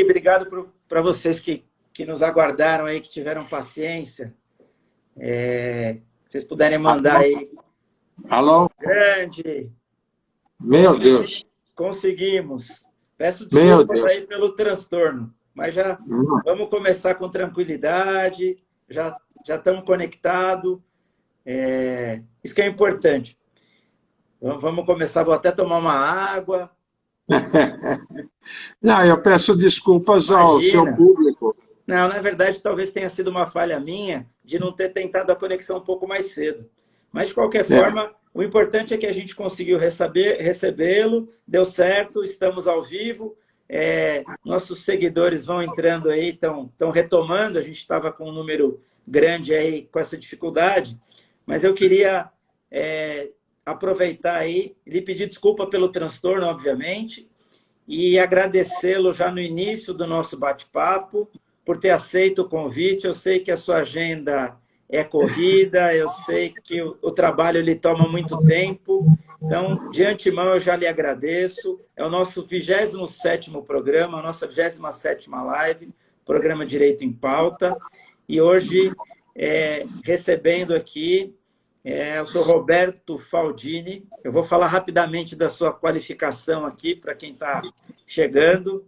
Obrigado para vocês que nos aguardaram aí, que tiveram paciência. Vocês puderem mandar aí. Alô? Grande. Meu Deus. Conseguimos. Peço Meu desculpas Deus. aí pelo transtorno, mas já vamos começar com tranquilidade, já estamos conectados. Isso que é importante. Vamos começar, vou até tomar uma água. Não, eu peço desculpas ao seu Imagina. público. Não, na verdade, talvez tenha sido uma falha minha de não ter tentado a conexão um pouco mais cedo. Mas, de qualquer forma, o importante é que a gente conseguiu recebê-lo, deu certo, estamos ao vivo. Nossos seguidores vão entrando aí, estão retomando. A gente estava com um número grande aí, com essa dificuldade. Mas eu queria aproveitar aí, lhe pedir desculpa pelo transtorno, obviamente, e agradecê-lo já no início do nosso bate-papo, por ter aceito o convite. Eu sei que a sua agenda é corrida, eu sei que o trabalho lhe toma muito tempo, então, de antemão, eu já lhe agradeço. É o nosso 27º programa, a nossa 27ª live, programa Direito em Pauta, e hoje, recebendo aqui, eu sou Roberto Faldini. Eu vou falar rapidamente da sua qualificação aqui, para quem está chegando.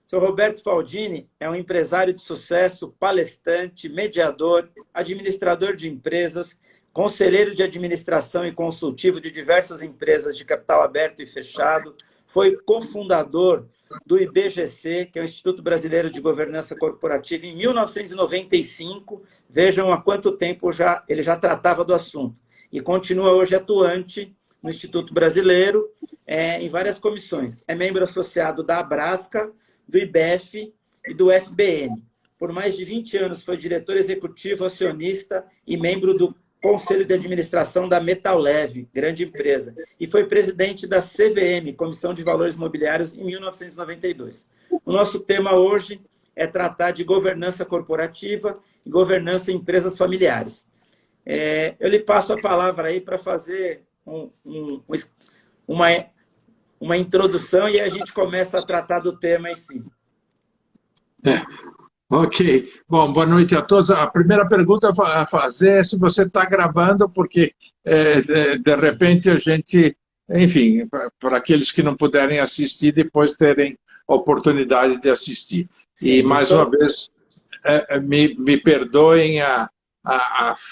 Sou Roberto Faldini, é um empresário de sucesso, palestrante, mediador, administrador de empresas, conselheiro de administração e consultivo de diversas empresas de capital aberto e fechado. Foi cofundador do IBGC, que é o Instituto Brasileiro de Governança Corporativa, em 1995. Vejam há quanto tempo ele já tratava do assunto. E continua hoje atuante no Instituto Brasileiro, em várias comissões. É membro associado da Abrasca, do IBEF e do FBN. Por mais de 20 anos foi diretor executivo, acionista e membro do Conselho de Administração da Metal Leve, grande empresa, e foi presidente da CVM, Comissão de Valores Mobiliários, em 1992. O nosso tema hoje é tratar de governança corporativa e governança em empresas familiares. Eu lhe passo a palavra aí para fazer uma introdução e a gente começa a tratar do tema em si. Ok. Bom, boa noite a todos. A primeira pergunta a fazer é se você está gravando, porque de repente a gente, enfim, para aqueles que não puderem assistir, depois terem oportunidade de assistir. Sim, e mais uma vez, me perdoem a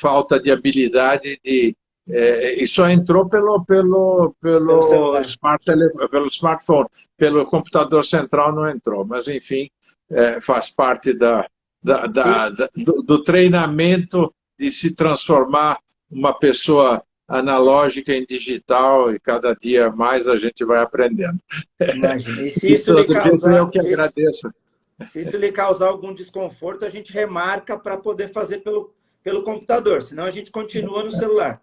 falta de habilidade de... e só entrou pelo smartphone, pelo computador central não entrou, mas enfim, faz parte do treinamento de se transformar uma pessoa analógica em digital, e cada dia mais a gente vai aprendendo. Imagina. E se isso lhe causar, eu que agradeço. Se isso lhe causar algum desconforto, a gente remarca para poder fazer pelo computador, senão a gente continua no celular.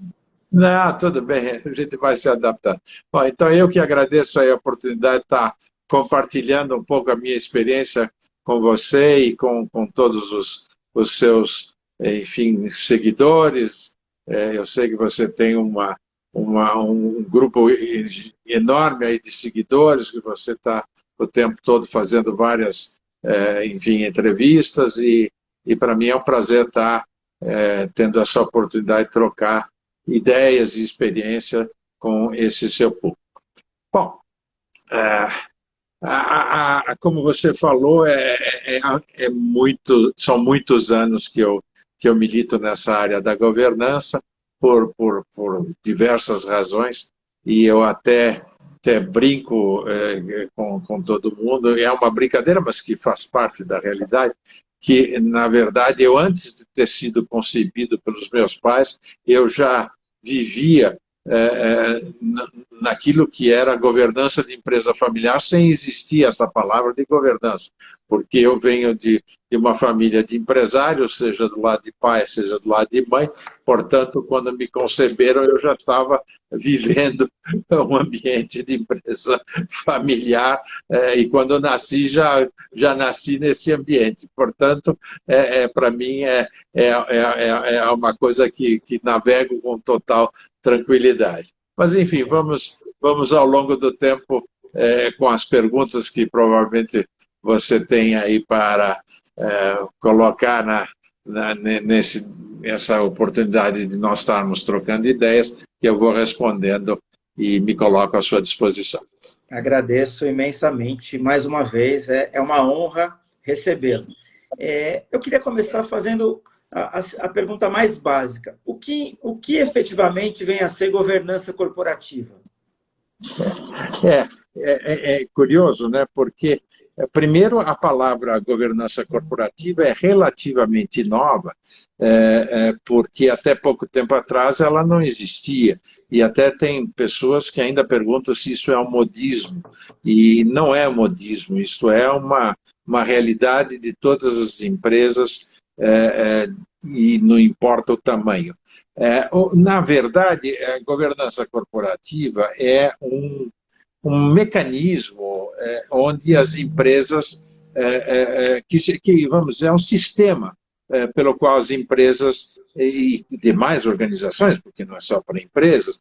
Não, tudo bem, a gente vai se adaptar. Bom, então eu que agradeço a oportunidade de estar compartilhando um pouco a minha experiência com você e com todos os seus, enfim, seguidores. Eu sei que você tem um grupo enorme aí de seguidores, que você está o tempo todo fazendo várias, enfim, entrevistas, e para mim é um prazer estar tendo essa oportunidade de trocar ideias e experiência com esse seu público. Bom, como você falou, são muitos anos que eu milito nessa área da governança, por diversas razões, e eu até brinco com todo mundo. É uma brincadeira, mas que faz parte da realidade, que, na verdade, eu, antes de ter sido concebido pelos meus pais, eu já vivia naquilo que era governança de empresa familiar, sem existir essa palavra de governança, porque eu venho de uma família de empresários, seja do lado de pai, seja do lado de mãe. Portanto, quando me conceberam, eu já estava vivendo um ambiente de empresa familiar, e quando eu nasci, já nasci nesse ambiente. Portanto, para mim, é uma coisa que navego com total tranquilidade. Mas, enfim, vamos ao longo do tempo com as perguntas que provavelmente você tem aí para colocar nessa oportunidade de nós estarmos trocando ideias, que eu vou respondendo e me coloco à sua disposição. Agradeço imensamente, mais uma vez, é uma honra recebê-lo. Eu queria começar fazendo a pergunta mais básica. O que efetivamente vem a ser governança corporativa? É curioso, né? Porque, primeiro, a palavra governança corporativa é relativamente nova, porque até pouco tempo atrás ela não existia. E até tem pessoas que ainda perguntam se isso é um modismo. E não é um modismo, isto é uma realidade de todas as empresas, e não importa o tamanho. Na verdade, a governança corporativa é um mecanismo onde as empresas, vamos dizer, é um sistema pelo qual as empresas e demais organizações, porque não é só para empresas,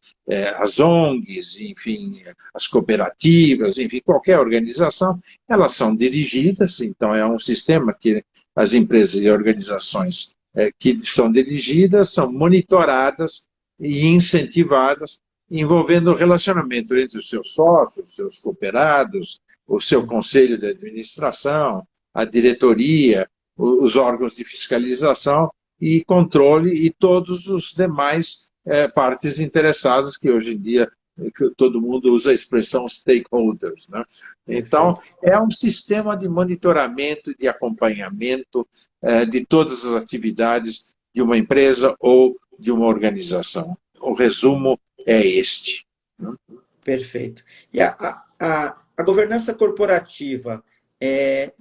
as ONGs, enfim, as cooperativas, enfim, qualquer organização, elas são dirigidas, então é um sistema que as empresas e organizações que são dirigidas, são monitoradas e incentivadas, envolvendo o relacionamento entre os seus sócios, os seus cooperados, o seu conselho de administração, a diretoria, os órgãos de fiscalização e controle e todos os demais partes interessadas, que hoje em dia que todo mundo usa a expressão stakeholders, né? Então, é um sistema de monitoramento e de acompanhamento de todas as atividades de uma empresa ou de uma organização. O resumo é este. Perfeito. E a governança corporativa,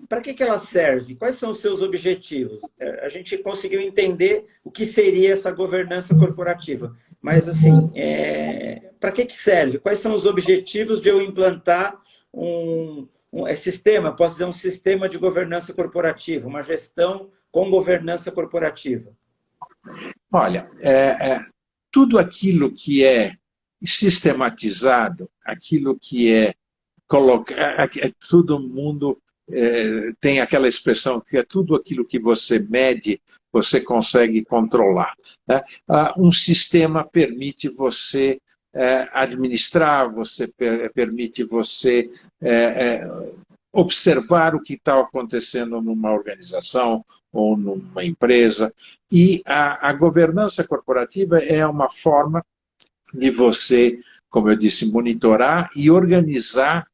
para que ela serve? Quais são os seus objetivos? A gente conseguiu entender o que seria essa governança corporativa, mas, assim, para que serve? Quais são os objetivos de eu implantar um sistema, posso dizer, um sistema de governança corporativa, uma gestão com governança corporativa? Olha, tudo aquilo que é sistematizado, aquilo que é colocado, todo mundo tem aquela expressão que é tudo aquilo que você mede, você consegue controlar, né? Um sistema permite você administrar, permite você observar o que está acontecendo numa organização ou numa empresa. E a governança corporativa é uma forma de você, como eu disse, monitorar e organizar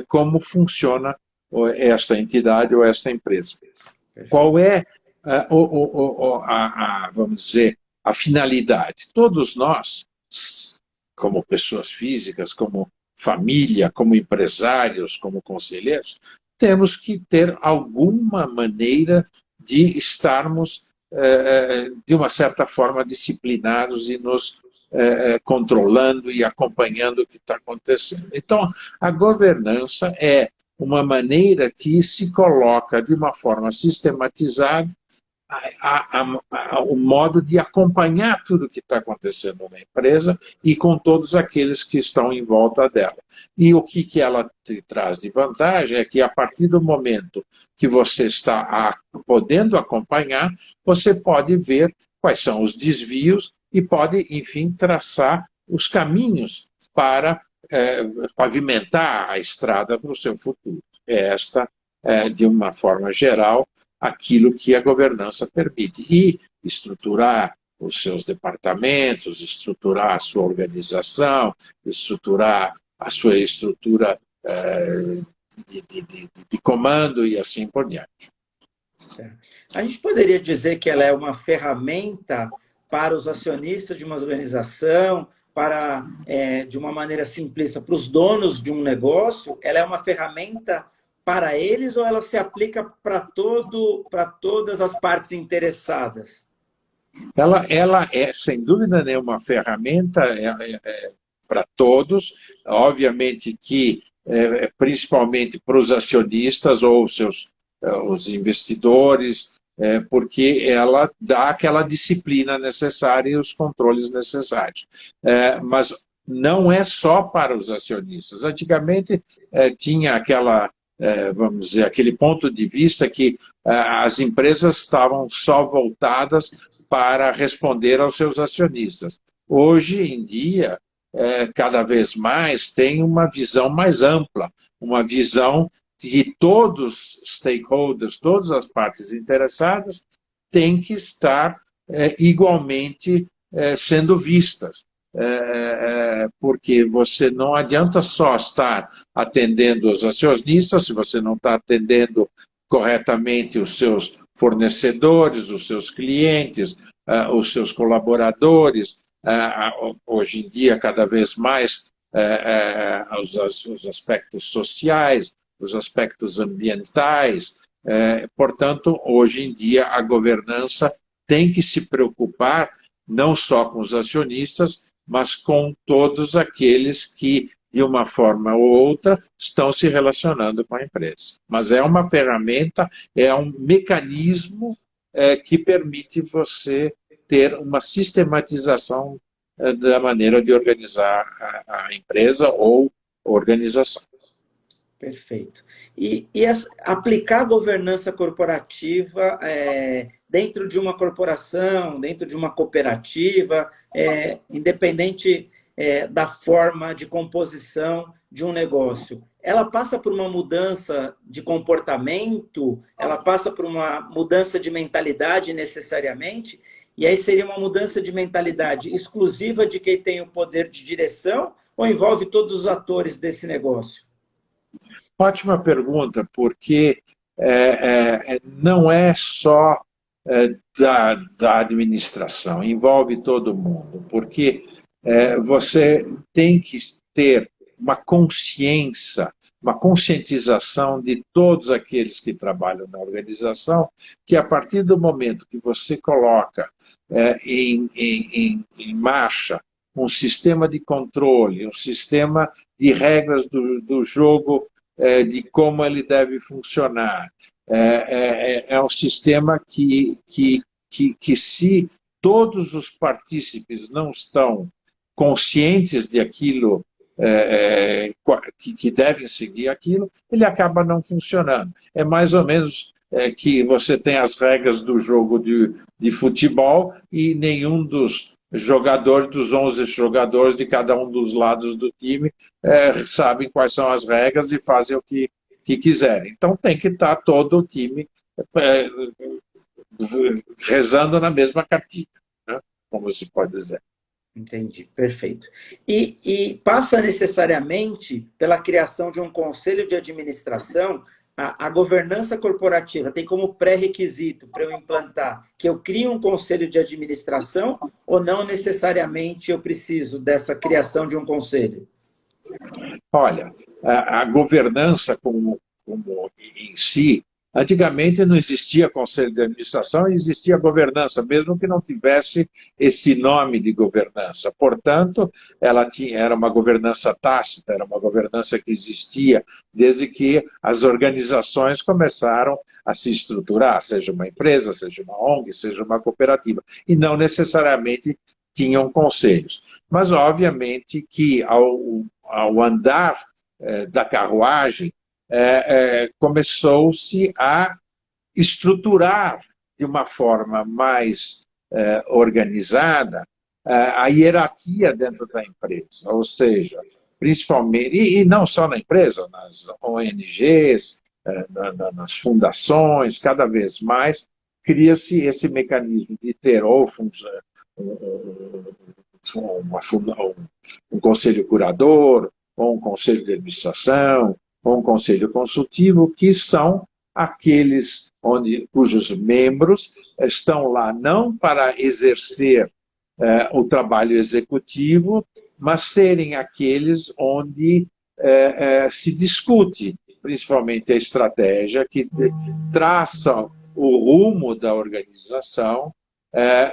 como funciona esta entidade ou esta empresa. Qual é, vamos dizer, a finalidade? Todos nós, como pessoas físicas, como família, como empresários, como conselheiros, temos que ter alguma maneira de estarmos, de uma certa forma, disciplinados e nos controlando e acompanhando o que está acontecendo. Então, a governança é uma maneira que se coloca de uma forma sistematizada o modo de acompanhar tudo o que está acontecendo na empresa e com todos aqueles que estão em volta dela. E o que ela te traz de vantagem é que, a partir do momento que você está podendo acompanhar, você pode ver quais são os desvios e pode, enfim, traçar os caminhos para pavimentar a estrada para o seu futuro. Esta, de uma forma geral, aquilo que a governança permite. E estruturar os seus departamentos, estruturar a sua organização, estruturar a sua estrutura de comando e assim por diante. A gente poderia dizer que ela é uma ferramenta para os acionistas de uma organização, de uma maneira simplista, para os donos de um negócio? Ela é uma ferramenta para eles ou ela se aplica para todas as partes interessadas? Ela é, sem dúvida nenhuma, uma ferramenta para todos, obviamente que principalmente para os acionistas ou os investidores, porque ela dá aquela disciplina necessária e os controles necessários. Mas não é só para os acionistas. Antigamente tinha aquela vamos dizer, aquele ponto de vista que as empresas estavam só voltadas para responder aos seus acionistas. Hoje em dia, cada vez mais, tem uma visão mais ampla, uma visão que todos os stakeholders, todas as partes interessadas, têm que estar igualmente sendo vistas. Porque você não adianta só estar atendendo os acionistas, se você não está atendendo corretamente os seus fornecedores, os seus clientes, os seus colaboradores. Hoje em dia, cada vez mais, os aspectos sociais, os aspectos ambientais. Portanto, hoje em dia, a governança tem que se preocupar não só com os acionistas, mas com todos aqueles que, de uma forma ou outra, estão se relacionando com a empresa. Mas é uma ferramenta, é um mecanismo que permite você ter uma sistematização da maneira de organizar a empresa ou organização. Perfeito. E aplicar a governança corporativa dentro de uma corporação, dentro de uma cooperativa, independente da forma de composição de um negócio, ela passa por uma mudança de comportamento, ela passa por uma mudança de mentalidade necessariamente, e aí seria uma mudança de mentalidade exclusiva de quem tem o poder de direção ou envolve todos os atores desse negócio? Ótima pergunta, porque não é só da administração, envolve todo mundo, porque você tem que ter uma consciência, uma conscientização de todos aqueles que trabalham na organização, que a partir do momento que você coloca em marcha um sistema de controle, um sistema de regras do jogo, de como ele deve funcionar. É um sistema que se todos os partícipes não estão conscientes de aquilo, que devem seguir aquilo, ele acaba não funcionando. É mais ou menos que você tem as regras do jogo de futebol e nenhum dos 11 jogadores de cada um dos lados do time sabem quais são as regras e fazem o que quiserem. Então tem que estar todo o time rezando na mesma cartilha, né? Como se pode dizer. Entendi, perfeito. E passa necessariamente pela criação de um conselho de administração. A governança corporativa tem como pré-requisito para eu implantar que eu crie um conselho de administração ou não necessariamente eu preciso dessa criação de um conselho? Olha, a governança como em si, antigamente não existia conselho de administração, existia governança, mesmo que não tivesse esse nome de governança. Portanto, era uma governança tácita, era uma governança que existia desde que as organizações começaram a se estruturar, seja uma empresa, seja uma ONG, seja uma cooperativa, e não necessariamente tinham conselhos. Mas, obviamente, que ao andar da carruagem, começou-se a estruturar de uma forma mais organizada a hierarquia dentro da empresa, ou seja, principalmente, e não só na empresa, nas ONGs, nas fundações, cada vez mais cria-se esse mecanismo de ter ou um conselho curador, ou um conselho de administração, ou um conselho consultivo, que são aqueles cujos membros estão lá não para exercer o trabalho executivo, mas serem aqueles onde se discute, principalmente a estratégia, que traça o rumo da organização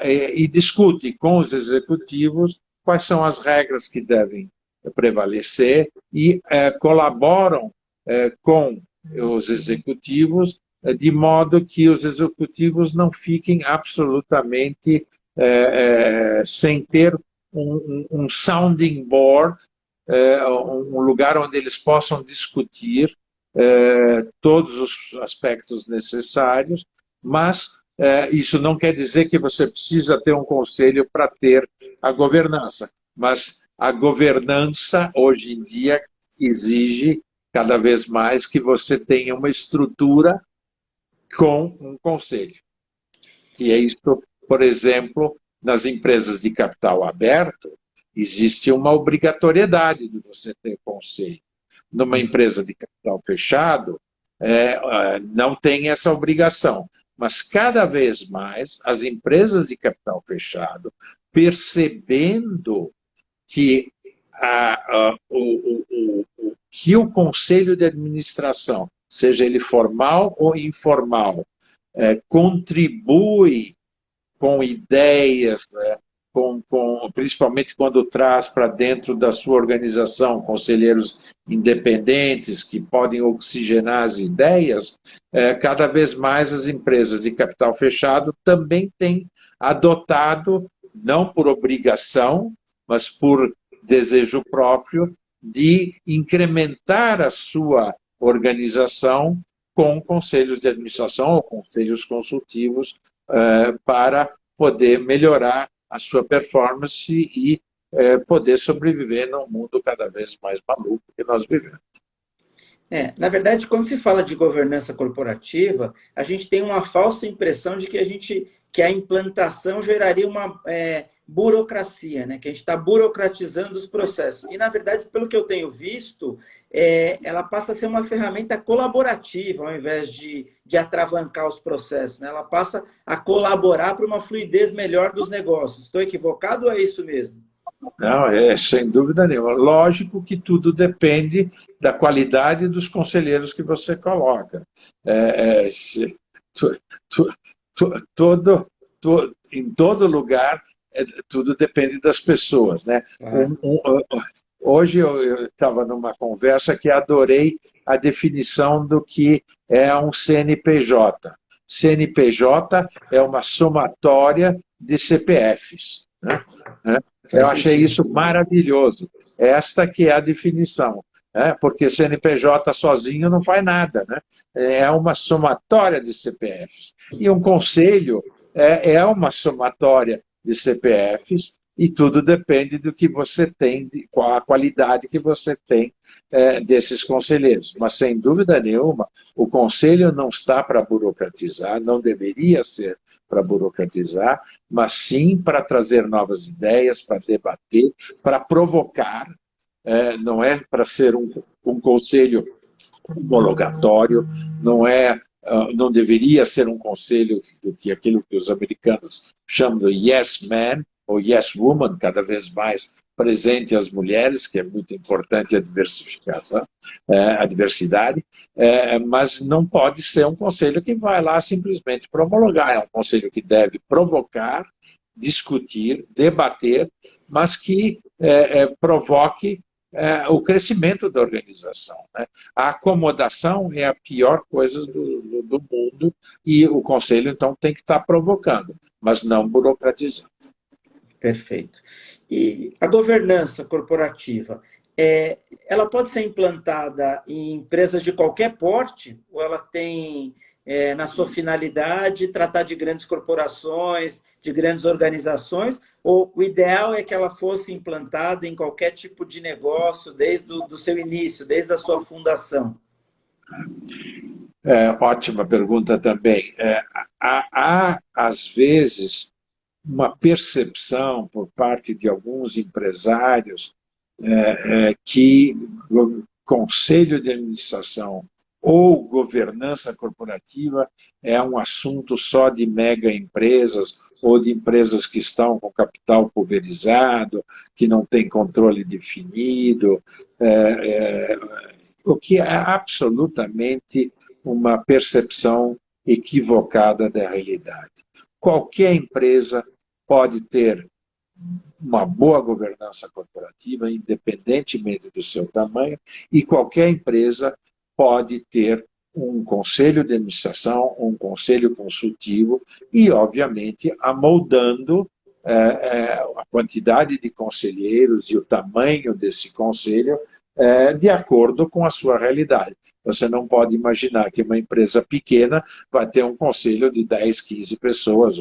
e discute com os executivos quais são as regras que devem prevalecer e colaboram com os executivos de modo que os executivos não fiquem absolutamente sem ter um sounding board, um lugar onde eles possam discutir todos os aspectos necessários, mas isso não quer dizer que você precisa ter um conselho para ter a governança. Mas a governança, hoje em dia, exige cada vez mais que você tenha uma estrutura com um conselho. E é isso, por exemplo, nas empresas de capital aberto, existe uma obrigatoriedade de você ter conselho. Numa empresa de capital fechado, não tem essa obrigação. Mas cada vez mais as empresas de capital fechado, percebendo que que o conselho de administração, seja ele formal ou informal, contribui com ideias, né, principalmente quando traz para dentro da sua organização conselheiros independentes que podem oxigenar as ideias, cada vez mais as empresas de capital fechado também têm adotado, não por obrigação, mas por desejo próprio, de incrementar a sua organização com conselhos de administração ou conselhos consultivos para poder melhorar a sua performance e poder sobreviver num mundo cada vez mais maluco que nós vivemos. Na verdade, quando se fala de governança corporativa, a gente tem uma falsa impressão de que a implantação geraria uma burocracia, né? Que a gente está burocratizando os processos. E, na verdade, pelo que eu tenho visto, ela passa a ser uma ferramenta colaborativa, ao invés de atravancar os processos, né? Ela passa a colaborar para uma fluidez melhor dos negócios. Estou equivocado ou é isso mesmo? Não, sem dúvida nenhuma. Lógico que tudo depende da qualidade dos conselheiros que você coloca. Em todo lugar, tudo depende das pessoas, né? Hoje eu estava numa conversa que adorei a definição do que é um CNPJ. CNPJ é uma somatória de CPFs, né? Eu achei isso maravilhoso. Esta que é a definição. Porque CNPJ sozinho não faz nada, né? É uma somatória de CPFs. E um conselho é uma somatória de CPFs e tudo depende do que você tem, qual a qualidade que você tem desses conselheiros. Mas, sem dúvida nenhuma, o conselho não está para burocratizar, não deveria ser para burocratizar, mas sim para trazer novas ideias, para debater, para provocar. Não é para ser um conselho homologatório, não deveria ser um conselho aquilo que os americanos chamam de yes man ou yes woman, cada vez mais presente as mulheres, que é muito importante a diversificação, a diversidade, mas não pode ser um conselho que vai lá simplesmente para homologar, é um conselho que deve provocar, discutir, debater, mas que provoque o crescimento da organização, né? A acomodação é a pior coisa do mundo e o conselho, então, tem que estar provocando, mas não burocratizando. Perfeito. E a governança corporativa, ela pode ser implantada em empresas de qualquer porte ou ela tem, na sua finalidade, tratar de grandes corporações, de grandes organizações, ou o ideal é que ela fosse implantada em qualquer tipo de negócio, desde o seu início, desde a sua fundação? Ótima pergunta também. Há, às vezes, uma percepção por parte de alguns empresários que o conselho de administração ou governança corporativa é um assunto só de mega empresas ou de empresas que estão com capital pulverizado, que não têm controle definido, o que é absolutamente uma percepção equivocada da realidade. Qualquer empresa pode ter uma boa governança corporativa, independentemente do seu tamanho, e qualquer empresa pode ter um conselho de administração, um conselho consultivo e, obviamente, amoldando a quantidade de conselheiros e o tamanho desse conselho de acordo com a sua realidade. Você não pode imaginar que uma empresa pequena vai ter um conselho de 10, 15 pessoas,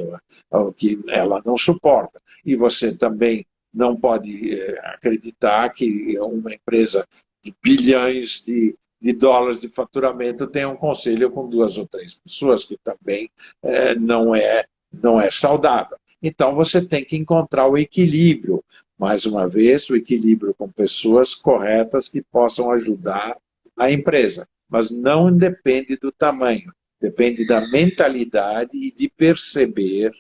ou que ela não suporta. E você também não pode acreditar que uma empresa de bilhões de dólares de faturamento tenha um conselho com 2 ou 3 pessoas, que também não é saudável. Então, você tem que encontrar o equilíbrio. Mais uma vez, o equilíbrio com pessoas corretas que possam ajudar a empresa. Mas não depende do tamanho, depende da mentalidade e de perceber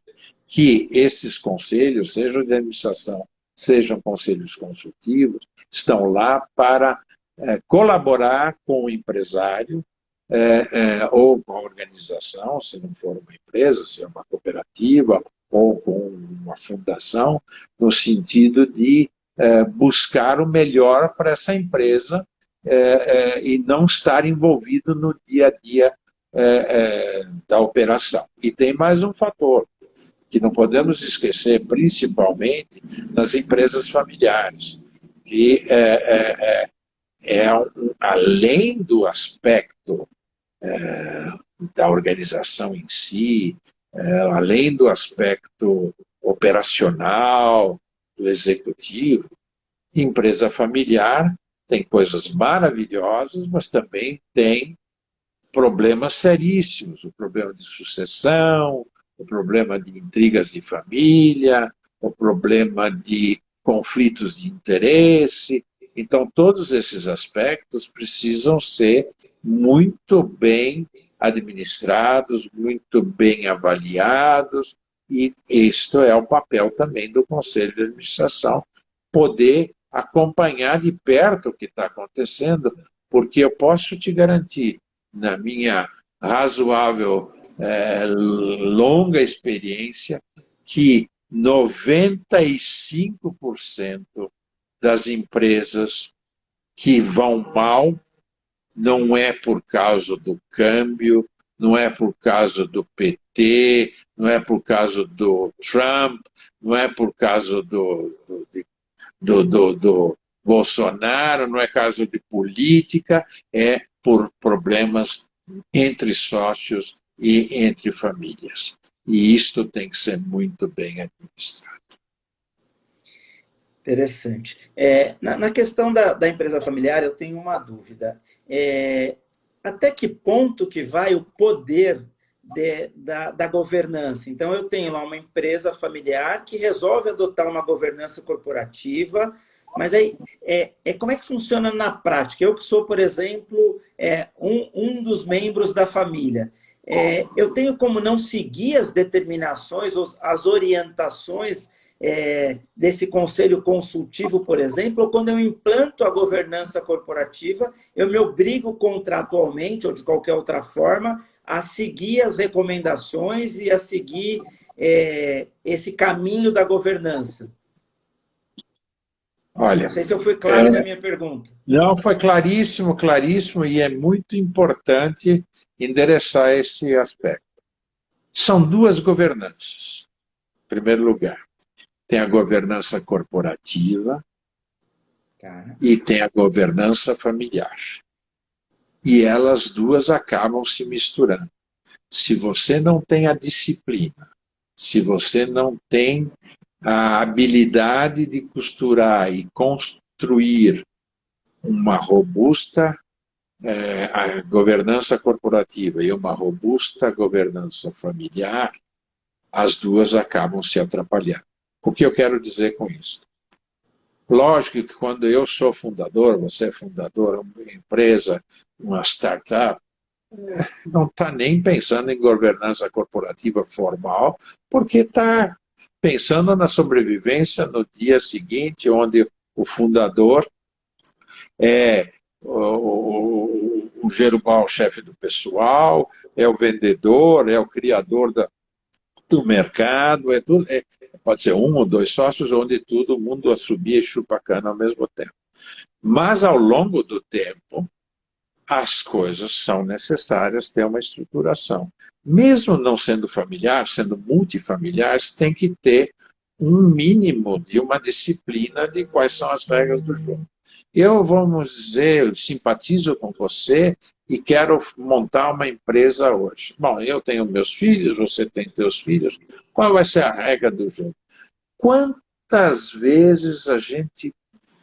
que esses conselhos, sejam de administração, sejam conselhos consultivos, estão lá para colaborar com o empresário ou com a organização, se não for uma empresa, se é uma cooperativa ou com uma fundação, no sentido de buscar o melhor para essa empresa e não estar envolvido no dia a dia da operação. E tem mais um fator que não podemos esquecer, principalmente nas empresas familiares, que além do aspecto da organização em si, além do aspecto operacional, do executivo, empresa familiar tem coisas maravilhosas, mas também tem problemas seríssimos, o problema de sucessão, o problema de intrigas de família, o problema de conflitos de interesse. Então, todos esses aspectos precisam ser muito bem administrados, muito bem avaliados, e isto é o papel também do Conselho de Administração, poder acompanhar de perto o que está acontecendo, porque eu posso te garantir, na minha razoável, longa experiência, que 95% das empresas que vão mal não é por causa do câmbio, não é por causa do PT, não é por causa do Trump, não é por causa do Bolsonaro, não é caso de política, é por problemas entre sócios e entre famílias. E isto tem que ser muito bem administrado. Interessante. Na questão da empresa familiar, eu tenho uma dúvida. Até que ponto que vai o poder da governança? Então, eu tenho lá uma empresa familiar que resolve adotar uma governança corporativa, mas aí, como é que funciona na prática? Eu que sou, por exemplo, um dos membros da família. Eu tenho como não seguir as determinações, as orientações desse conselho consultivo, por exemplo, ou quando eu implanto a governança corporativa, eu me obrigo contratualmente ou de qualquer outra forma a seguir as recomendações e a seguir esse caminho da governança. Olha, não sei se eu fui claro na minha pergunta. Não, foi claríssimo, claríssimo, e é muito importante endereçar esse aspecto. São 2 governanças. Em primeiro lugar, tem a governança corporativa e tem a governança familiar. E elas 2 acabam se misturando. Se você não tem a disciplina, se você não tem a habilidade de costurar e construir uma robusta a governança corporativa e uma robusta governança familiar, as 2 acabam se atrapalhando. O que eu quero dizer com isso? Lógico que quando eu sou fundador, você é fundador, uma empresa, uma startup, não está nem pensando em governança corporativa formal, porque está pensando na sobrevivência no dia seguinte, onde o fundador é o gerubal chefe do pessoal, é o vendedor, é o criador do mercado, pode ser 1 ou 2 sócios, onde todo mundo assobia e chupa cana ao mesmo tempo. Mas, ao longo do tempo, as coisas são necessárias ter uma estruturação. Mesmo não sendo familiar, sendo multifamiliares, tem que ter um mínimo de uma disciplina de quais são as regras do jogo. vamos dizer, eu simpatizo com você e quero montar uma empresa hoje. Bom, eu tenho meus filhos, você tem teus filhos, qual vai ser a regra do jogo? Quantas vezes a gente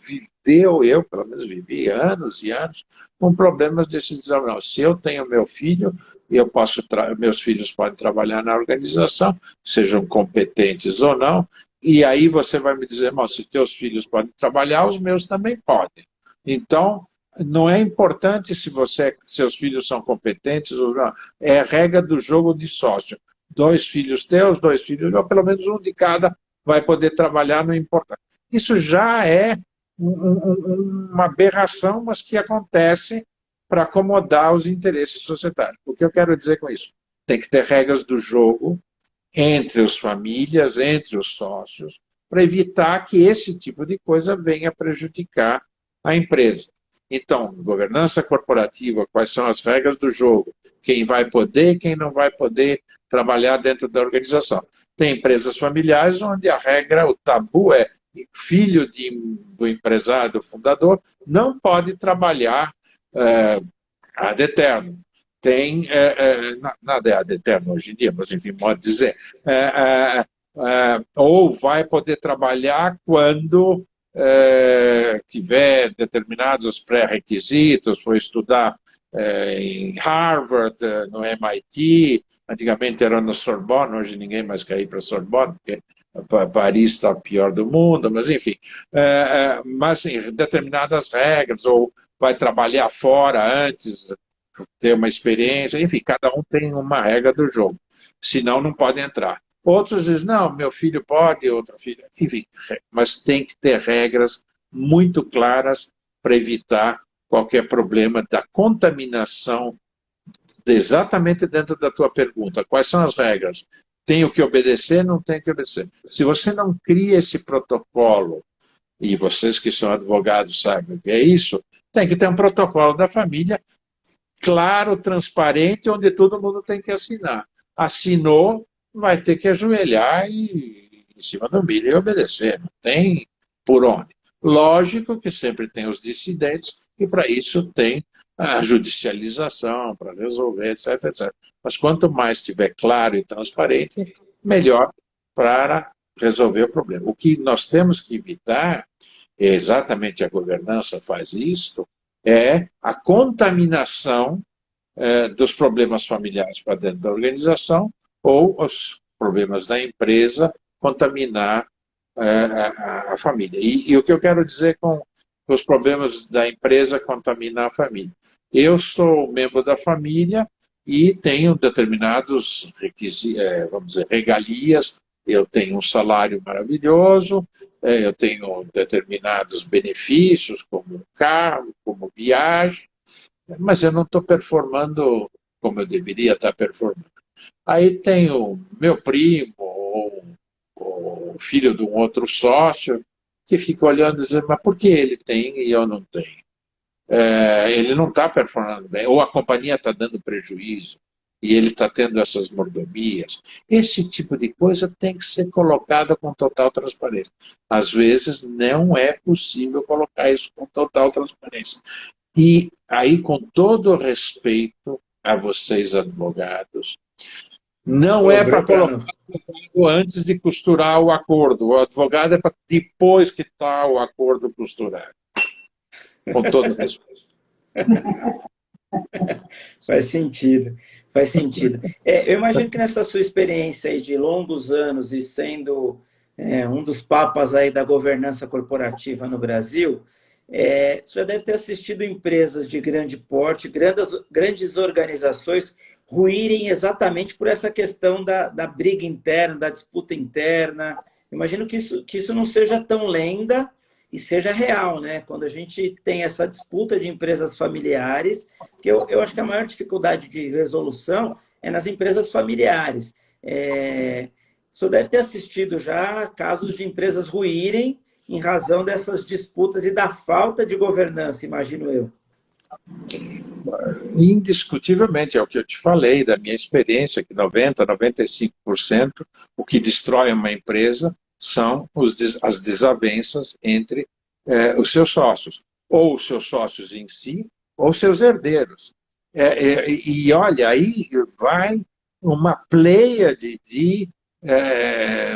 viveu, eu pelo menos vivi anos e anos, com problemas desse desenvolvimento. Se eu tenho meu filho, meus filhos podem trabalhar na organização, sejam competentes ou não, e aí você vai me dizer, se teus filhos podem trabalhar, os meus também podem. Então, não é importante se seus filhos são competentes ou não, é a regra do jogo de sócio. 2 filhos teus, 2 filhos, ou pelo menos um de cada vai poder trabalhar, não importa. Isso já é uma aberração, mas que acontece para acomodar os interesses societários. O que eu quero dizer com isso? Tem que ter regras do jogo entre as famílias, entre os sócios, para evitar que esse tipo de coisa venha prejudicar a empresa. Então, governança corporativa, quais são as regras do jogo? Quem vai poder e quem não vai poder trabalhar dentro da organização. Tem empresas familiares onde a regra, o tabu é filho do empresário, do fundador, não pode trabalhar ad eterno. Tem, nada é ad eterno hoje em dia, mas enfim, pode dizer, ou vai poder trabalhar quando tiver determinados pré-requisitos, foi estudar em Harvard, no MIT, antigamente era no Sorbonne, hoje ninguém mais quer ir para Sorbonne, porque Paris está o pior do mundo, mas enfim, mas em determinadas regras, ou vai trabalhar fora antes, ter uma experiência, enfim, cada um tem uma regra do jogo, senão não pode entrar. Outros dizem, não, meu filho pode, outra filha, enfim, mas tem que ter regras muito claras para evitar qualquer problema da contaminação, exatamente dentro da tua pergunta. Quais são as regras? Tenho que obedecer, não tenho que obedecer. Se você não cria esse protocolo, e vocês que são advogados sabem o que é isso, tem que ter um protocolo da família claro, transparente, onde todo mundo tem que assinar. Assinou, vai ter que ajoelhar em cima do milho e obedecer. Não tem por onde. Lógico que sempre tem os dissidentes, e para isso tem a judicialização, para resolver, etc, etc. Mas quanto mais estiver claro e transparente, melhor para resolver o problema. O que nós temos que evitar, exatamente a governança faz isto, é a contaminação dos problemas familiares para dentro da organização ou os problemas da empresa contaminar a família. E o que eu quero dizer com os problemas da empresa contaminar a família? Eu sou membro da família e tenho determinados requisitos, vamos dizer, regalias, eu tenho um salário maravilhoso, eu tenho determinados benefícios, como carro, como viagem, mas eu não estou performando como eu deveria estar performando. Aí tenho meu primo, ou o filho de um outro sócio, que fica olhando e dizendo, mas por que ele tem e eu não tenho? Ele não está performando bem, ou a companhia está dando prejuízo, e ele está tendo essas mordomias. Esse tipo de coisa tem que ser colocada com total transparência. Às vezes não é possível colocar isso com total transparência. E aí, com todo respeito a vocês, advogados, não é para colocar antes de costurar o acordo. O advogado é para depois que está o acordo costurado. Com todo respeito. Faz sentido. Faz sentido. Eu imagino que nessa sua experiência aí de longos anos e sendo um dos papas aí da governança corporativa no Brasil, você já deve ter assistido empresas de grande porte, grandes organizações ruírem exatamente por essa questão da briga interna, da disputa interna. Imagino que isso não seja tão lenda e seja real, né? Quando a gente tem essa disputa de empresas familiares, que eu acho que a maior dificuldade de resolução é nas empresas familiares. O senhor deve ter assistido já casos de empresas ruírem em razão dessas disputas e da falta de governança, imagino eu. Indiscutivelmente, é o que eu te falei, da minha experiência, que 90%, 95% o que destrói uma empresa são as desavenças entre os seus sócios. ou seus sócios em si, ou seus herdeiros. E olha, aí vai uma pleiade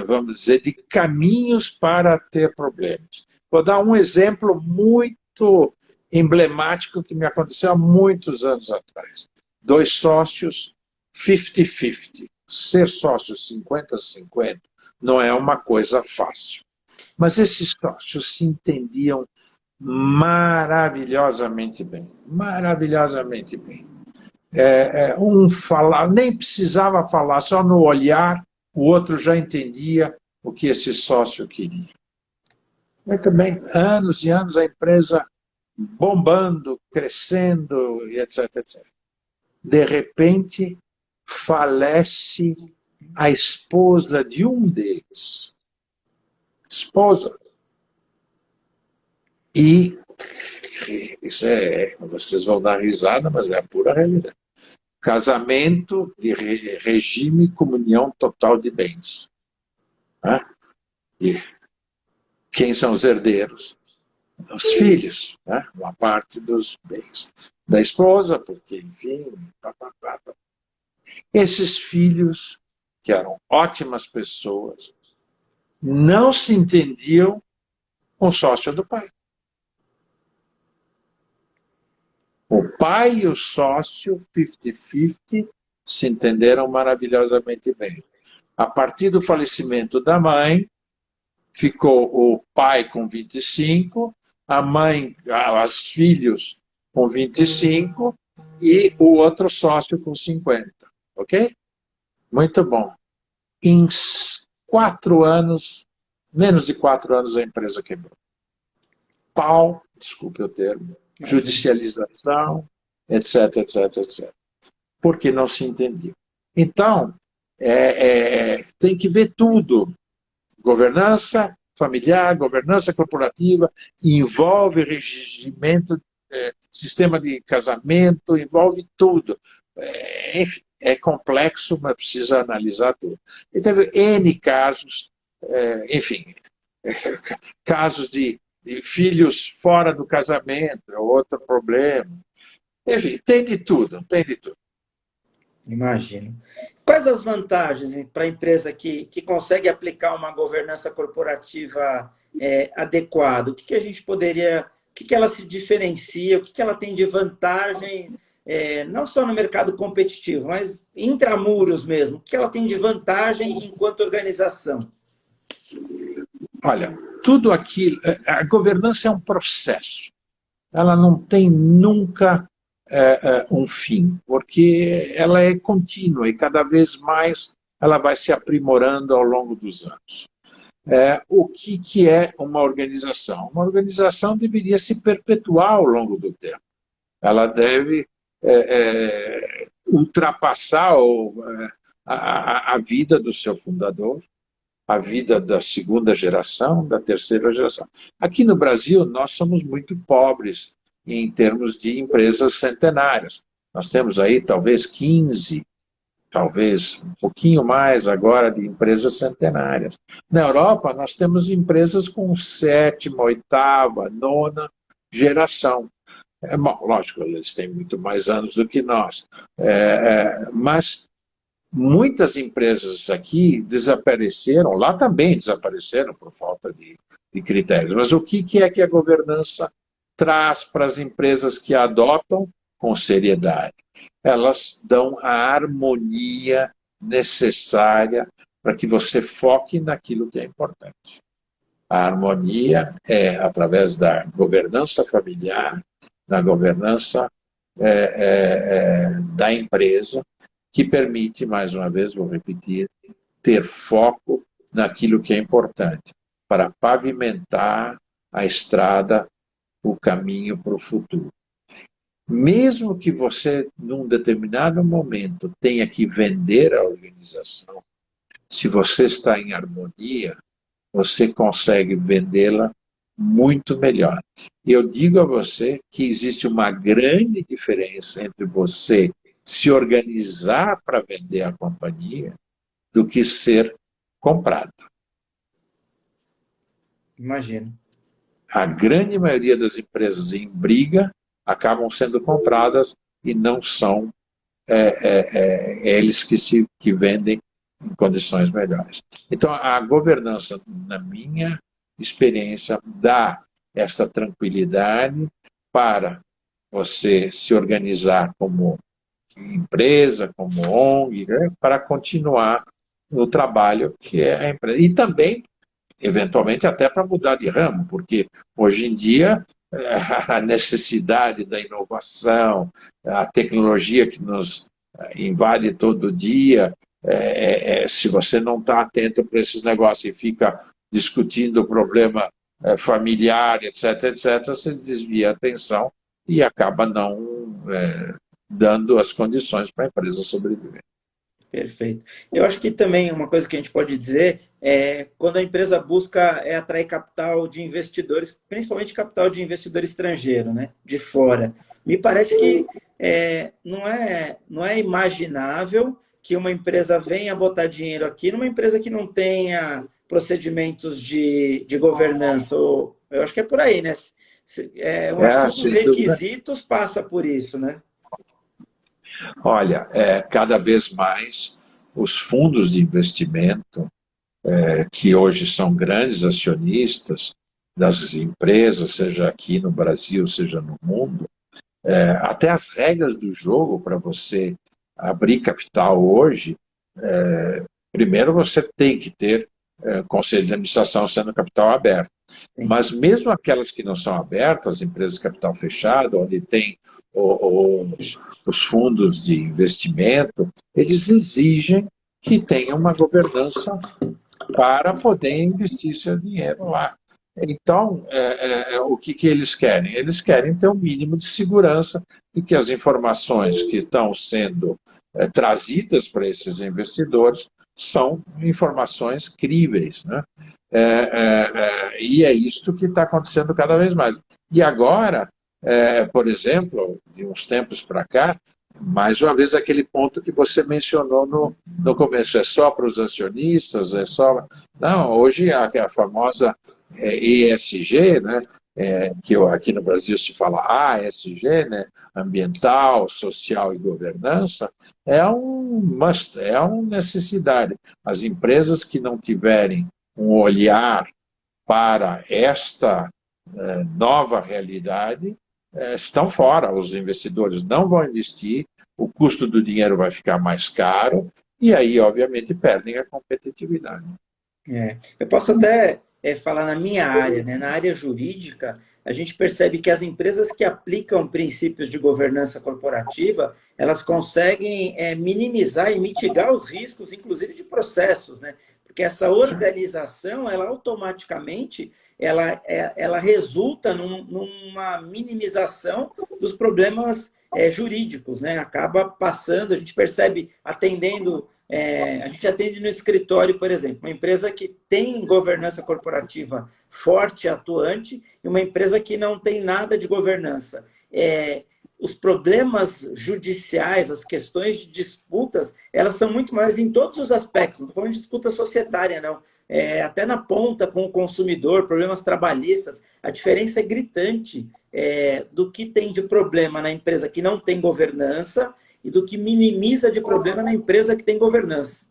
vamos dizer, de caminhos para ter problemas. Vou dar um exemplo muito emblemático que me aconteceu há muitos anos atrás. 2 sócios 50-50. Ser sócio 50-50 não é uma coisa fácil. Mas esses sócios se entendiam maravilhosamente bem. Maravilhosamente bem. Um falava, nem precisava falar, só no olhar, o outro já entendia o que esse sócio queria. Muito bem, anos e anos a empresa bombando, crescendo, e etc, etc. De repente, falece a esposa de um deles. Esposa. E isso vocês vão dar risada, mas é a pura realidade. Casamento de regime e comunhão total de bens. Né? E quem são os herdeiros? Os filhos, né? Uma parte dos bens da esposa, porque, enfim, esses filhos, que eram ótimas pessoas, não se entendiam com o sócio do pai. O pai e o sócio, 50-50, se entenderam maravilhosamente bem. A partir do falecimento da mãe, ficou o pai com 25, a mãe, os filhos com 25 e o outro sócio com 50. Ok? Muito bom. Em 4 anos, menos de 4 anos, a empresa quebrou. Pau, desculpe o termo, judicialização, etc, etc, etc. Porque não se entendia. Então, tem que ver tudo. Governança familiar, governança corporativa, envolve regimento, sistema de casamento, envolve tudo. Enfim, é complexo, mas precisa analisar tudo. E teve N casos, enfim, casos de filhos fora do casamento, é outro problema. Enfim, tem de tudo, tem de tudo. Imagino. Quais as vantagens para a empresa que consegue aplicar uma governança corporativa adequada? O que a gente poderia... O que ela se diferencia? O que ela tem de vantagem, não só no mercado competitivo, mas intramuros mesmo? O que ela tem de vantagem enquanto organização? Olha, tudo aquilo... A governança é um processo. Ela não tem nunca um fim, porque ela é contínua e cada vez mais ela vai se aprimorando ao longo dos anos. O que é uma organização? Uma organização deveria se perpetuar ao longo do tempo. Ela deve ultrapassar a vida do seu fundador, a vida da segunda geração, da terceira geração. Aqui no Brasil, nós somos muito pobres em termos de empresas centenárias. Nós temos aí talvez 15, talvez um pouquinho mais agora de empresas centenárias. Na Europa, nós temos empresas com 7ª, 8ª, 9ª geração. Bom, lógico, eles têm muito mais anos do que nós. Mas muitas empresas aqui desapareceram, lá também desapareceram por falta de critérios. Mas o que é que a governança traz para as empresas que a adotam com seriedade? Elas dão a harmonia necessária para que você foque naquilo que é importante. A harmonia é através da governança familiar, da governança da empresa, que permite, mais uma vez, vou repetir, ter foco naquilo que é importante, para pavimentar a estrada, o caminho para o futuro. Mesmo que você, num determinado momento, tenha que vender a organização, se você está em harmonia, você consegue vendê-la muito melhor. E eu digo a você que existe uma grande diferença entre você se organizar para vender a companhia do que ser comprado. Imagino. a grande maioria das empresas em briga acabam sendo compradas e não são eles que vendem em condições melhores. Então, a governança, na minha experiência, dá essa tranquilidade para você se organizar como empresa, como ONG, né, para continuar no trabalho que é a empresa. E também, eventualmente, até para mudar de ramo, porque hoje em dia a necessidade da inovação, a tecnologia que nos invade todo dia, se você não está atento para esses negócios e fica discutindo o problema familiar, etc., etc., você desvia a atenção e acaba não dando as condições para a empresa sobreviver. Perfeito. Eu acho que também uma coisa que a gente pode dizer é quando a empresa busca atrair capital de investidores, principalmente capital de investidor estrangeiro, né, de fora. Me parece que não é imaginável que uma empresa venha botar dinheiro aqui numa empresa que não tenha procedimentos de governança. Eu acho que é por aí, né? Eu acho que um dos Sem dúvida. requisitos passa por isso, né? Olha, cada vez mais os fundos de investimento, que hoje são grandes acionistas das empresas, seja aqui no Brasil, seja no mundo, até as regras do jogo para você abrir capital hoje, primeiro você tem que ter conselho de administração sendo capital aberto. Sim. Mas mesmo aquelas que não são abertas, empresas de capital fechado, onde tem os fundos de investimento, eles exigem que tenha uma governança para poder investir seu dinheiro lá. Então, o que eles querem? Eles querem ter um mínimo de segurança e que as informações que estão sendo trazidas para esses investidores são informações críveis, né? E é isto que está acontecendo cada vez mais. E agora, por exemplo, de uns tempos para cá, mais uma vez aquele ponto que você mencionou no começo, é só para os acionistas, é só... Não, hoje a famosa ESG, né, que aqui no Brasil se fala ASG, né, ambiental, social e governança, é um must, é uma necessidade. As empresas que não tiverem um olhar para esta nova realidade estão fora, os investidores não vão investir, o custo do dinheiro vai ficar mais caro e aí, obviamente, perdem a competitividade. Eu posso até falar na minha área, né? Na área jurídica, a gente percebe que as empresas que aplicam princípios de governança corporativa, elas conseguem minimizar e mitigar os riscos, inclusive de processos, né? Porque essa organização, ela automaticamente, ela resulta numa minimização dos problemas jurídicos, né? Acaba passando, a gente percebe atendendo... a gente atende no escritório, por exemplo, uma empresa que tem governança corporativa forte, atuante, e uma empresa que não tem nada de governança. Os problemas judiciais, as questões de disputas, elas são muito maiores em todos os aspectos. Não estou falando de disputa societária, não. Até na ponta com o consumidor, problemas trabalhistas. A diferença é gritante do que tem de problema na empresa que não tem governança e do que minimiza de problema na empresa que tem governança.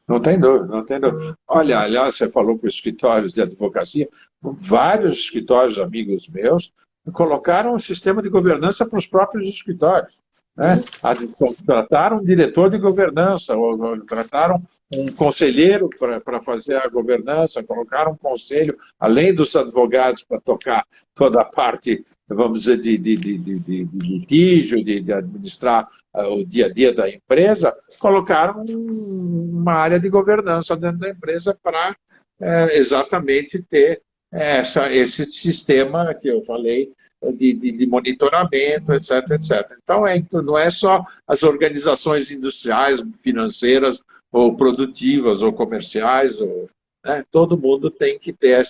Não tem dúvida, não tem dúvida. Olha, aliás, você falou para os escritórios de advocacia, vários escritórios amigos meus colocaram um sistema de governança para os próprios escritórios. Né? Contrataram um diretor de governança, ou contrataram um conselheiro para fazer a governança, colocaram um conselho, além dos advogados, para tocar toda a parte, vamos dizer, de litígio, de administrar o dia a dia da empresa, colocaram uma área de governança dentro da empresa para exatamente ter esse sistema que eu falei de monitoramento, etc, etc. Então, não é só as organizações industriais, financeiras, ou produtivas, ou comerciais, né? Todo mundo tem que ter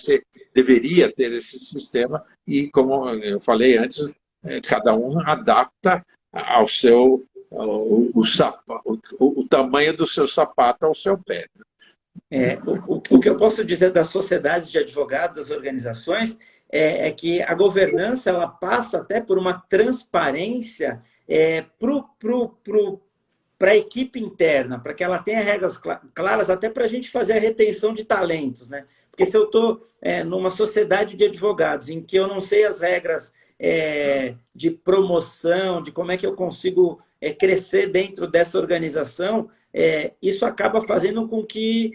deveria ter esse sistema, e como eu falei antes, cada um adapta ao seu o tamanho do seu sapato ao seu pé. O que eu posso dizer das sociedades de advogados, das organizações, é que a governança ela passa até por uma transparência para a equipe interna, para que ela tenha regras claras, até para a gente fazer a retenção de talentos, né? Porque se eu estou numa sociedade de advogados em que eu não sei as regras de promoção, de como é que eu consigo crescer dentro dessa organização, isso acaba fazendo com que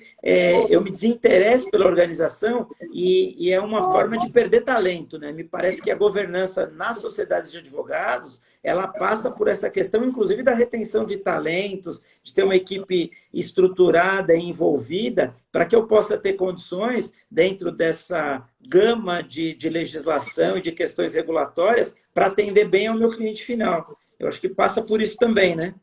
eu me desinteresse pela organização e é uma forma de perder talento, né? Me parece que a governança nas sociedades de advogados, ela passa por essa questão, inclusive da retenção de talentos, de ter uma equipe estruturada e envolvida, para que eu possa ter condições, dentro dessa gama de legislação e de questões regulatórias, para atender bem ao meu cliente final. Eu acho que passa por isso também, né?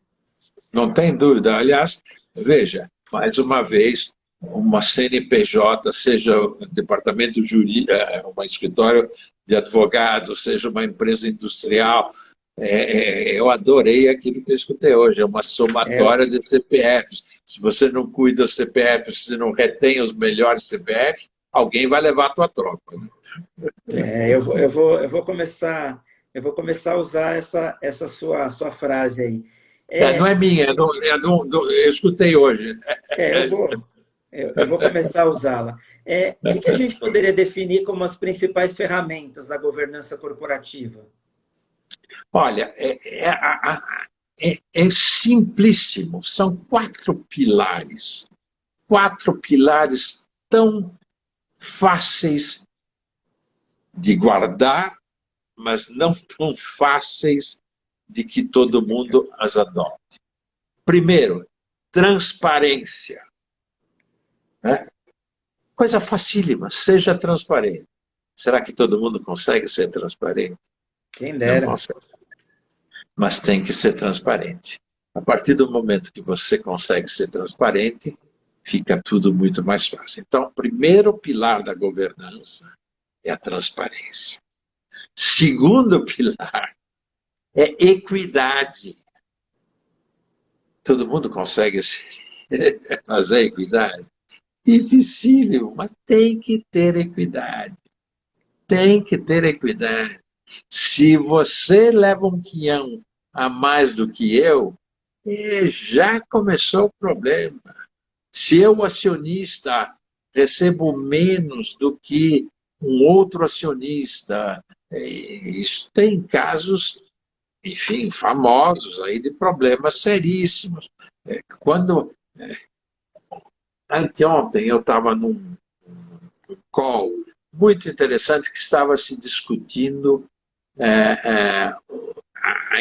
Não tem dúvida. Aliás, veja, mais uma vez, uma CNPJ, seja um departamento jurídico, um escritório de advogados, seja uma empresa industrial, eu adorei aquilo que eu escutei hoje, é uma somatória de CPFs. Se você não cuida dos CPFs, se não retém os melhores CPFs, alguém vai levar a tua troca. Né? Eu vou começar a usar essa sua frase aí. Não é minha, eu escutei hoje. Eu vou começar a usá-la. O que a gente poderia definir como as principais ferramentas da governança corporativa? Olha, é simplíssimo. São 4 pilares. 4 pilares tão fáceis de guardar, mas não tão fáceis de que todo mundo as adote. Primeiro, transparência. Né? Coisa facílima, seja transparente. Será que todo mundo consegue ser transparente? Quem dera. Não consegue. Mas tem que ser transparente. A partir do momento que você consegue ser transparente, fica tudo muito mais fácil. Então, o primeiro pilar da governança é a transparência. Segundo pilar é equidade. Todo mundo consegue fazer equidade? Dificílimo, mas tem que ter equidade. Tem que ter equidade. Se você leva um quinhão a mais do que eu, já começou o problema. Se eu, acionista, recebo menos do que um outro acionista, isso tem casos, enfim, famosos aí de problemas seríssimos. Anteontem eu estava num call muito interessante que estava se discutindo a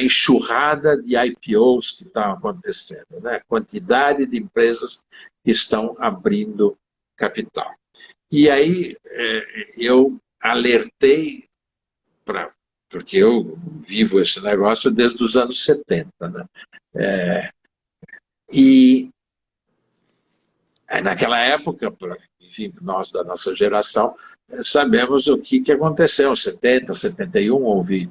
enxurrada de IPOs que estão acontecendo, né? A quantidade de empresas que estão abrindo capital. E aí eu alertei, porque eu vivo esse negócio desde os anos 70, né? E naquela época, enfim, nós da nossa geração, sabemos o que aconteceu. Em 70, 71, houve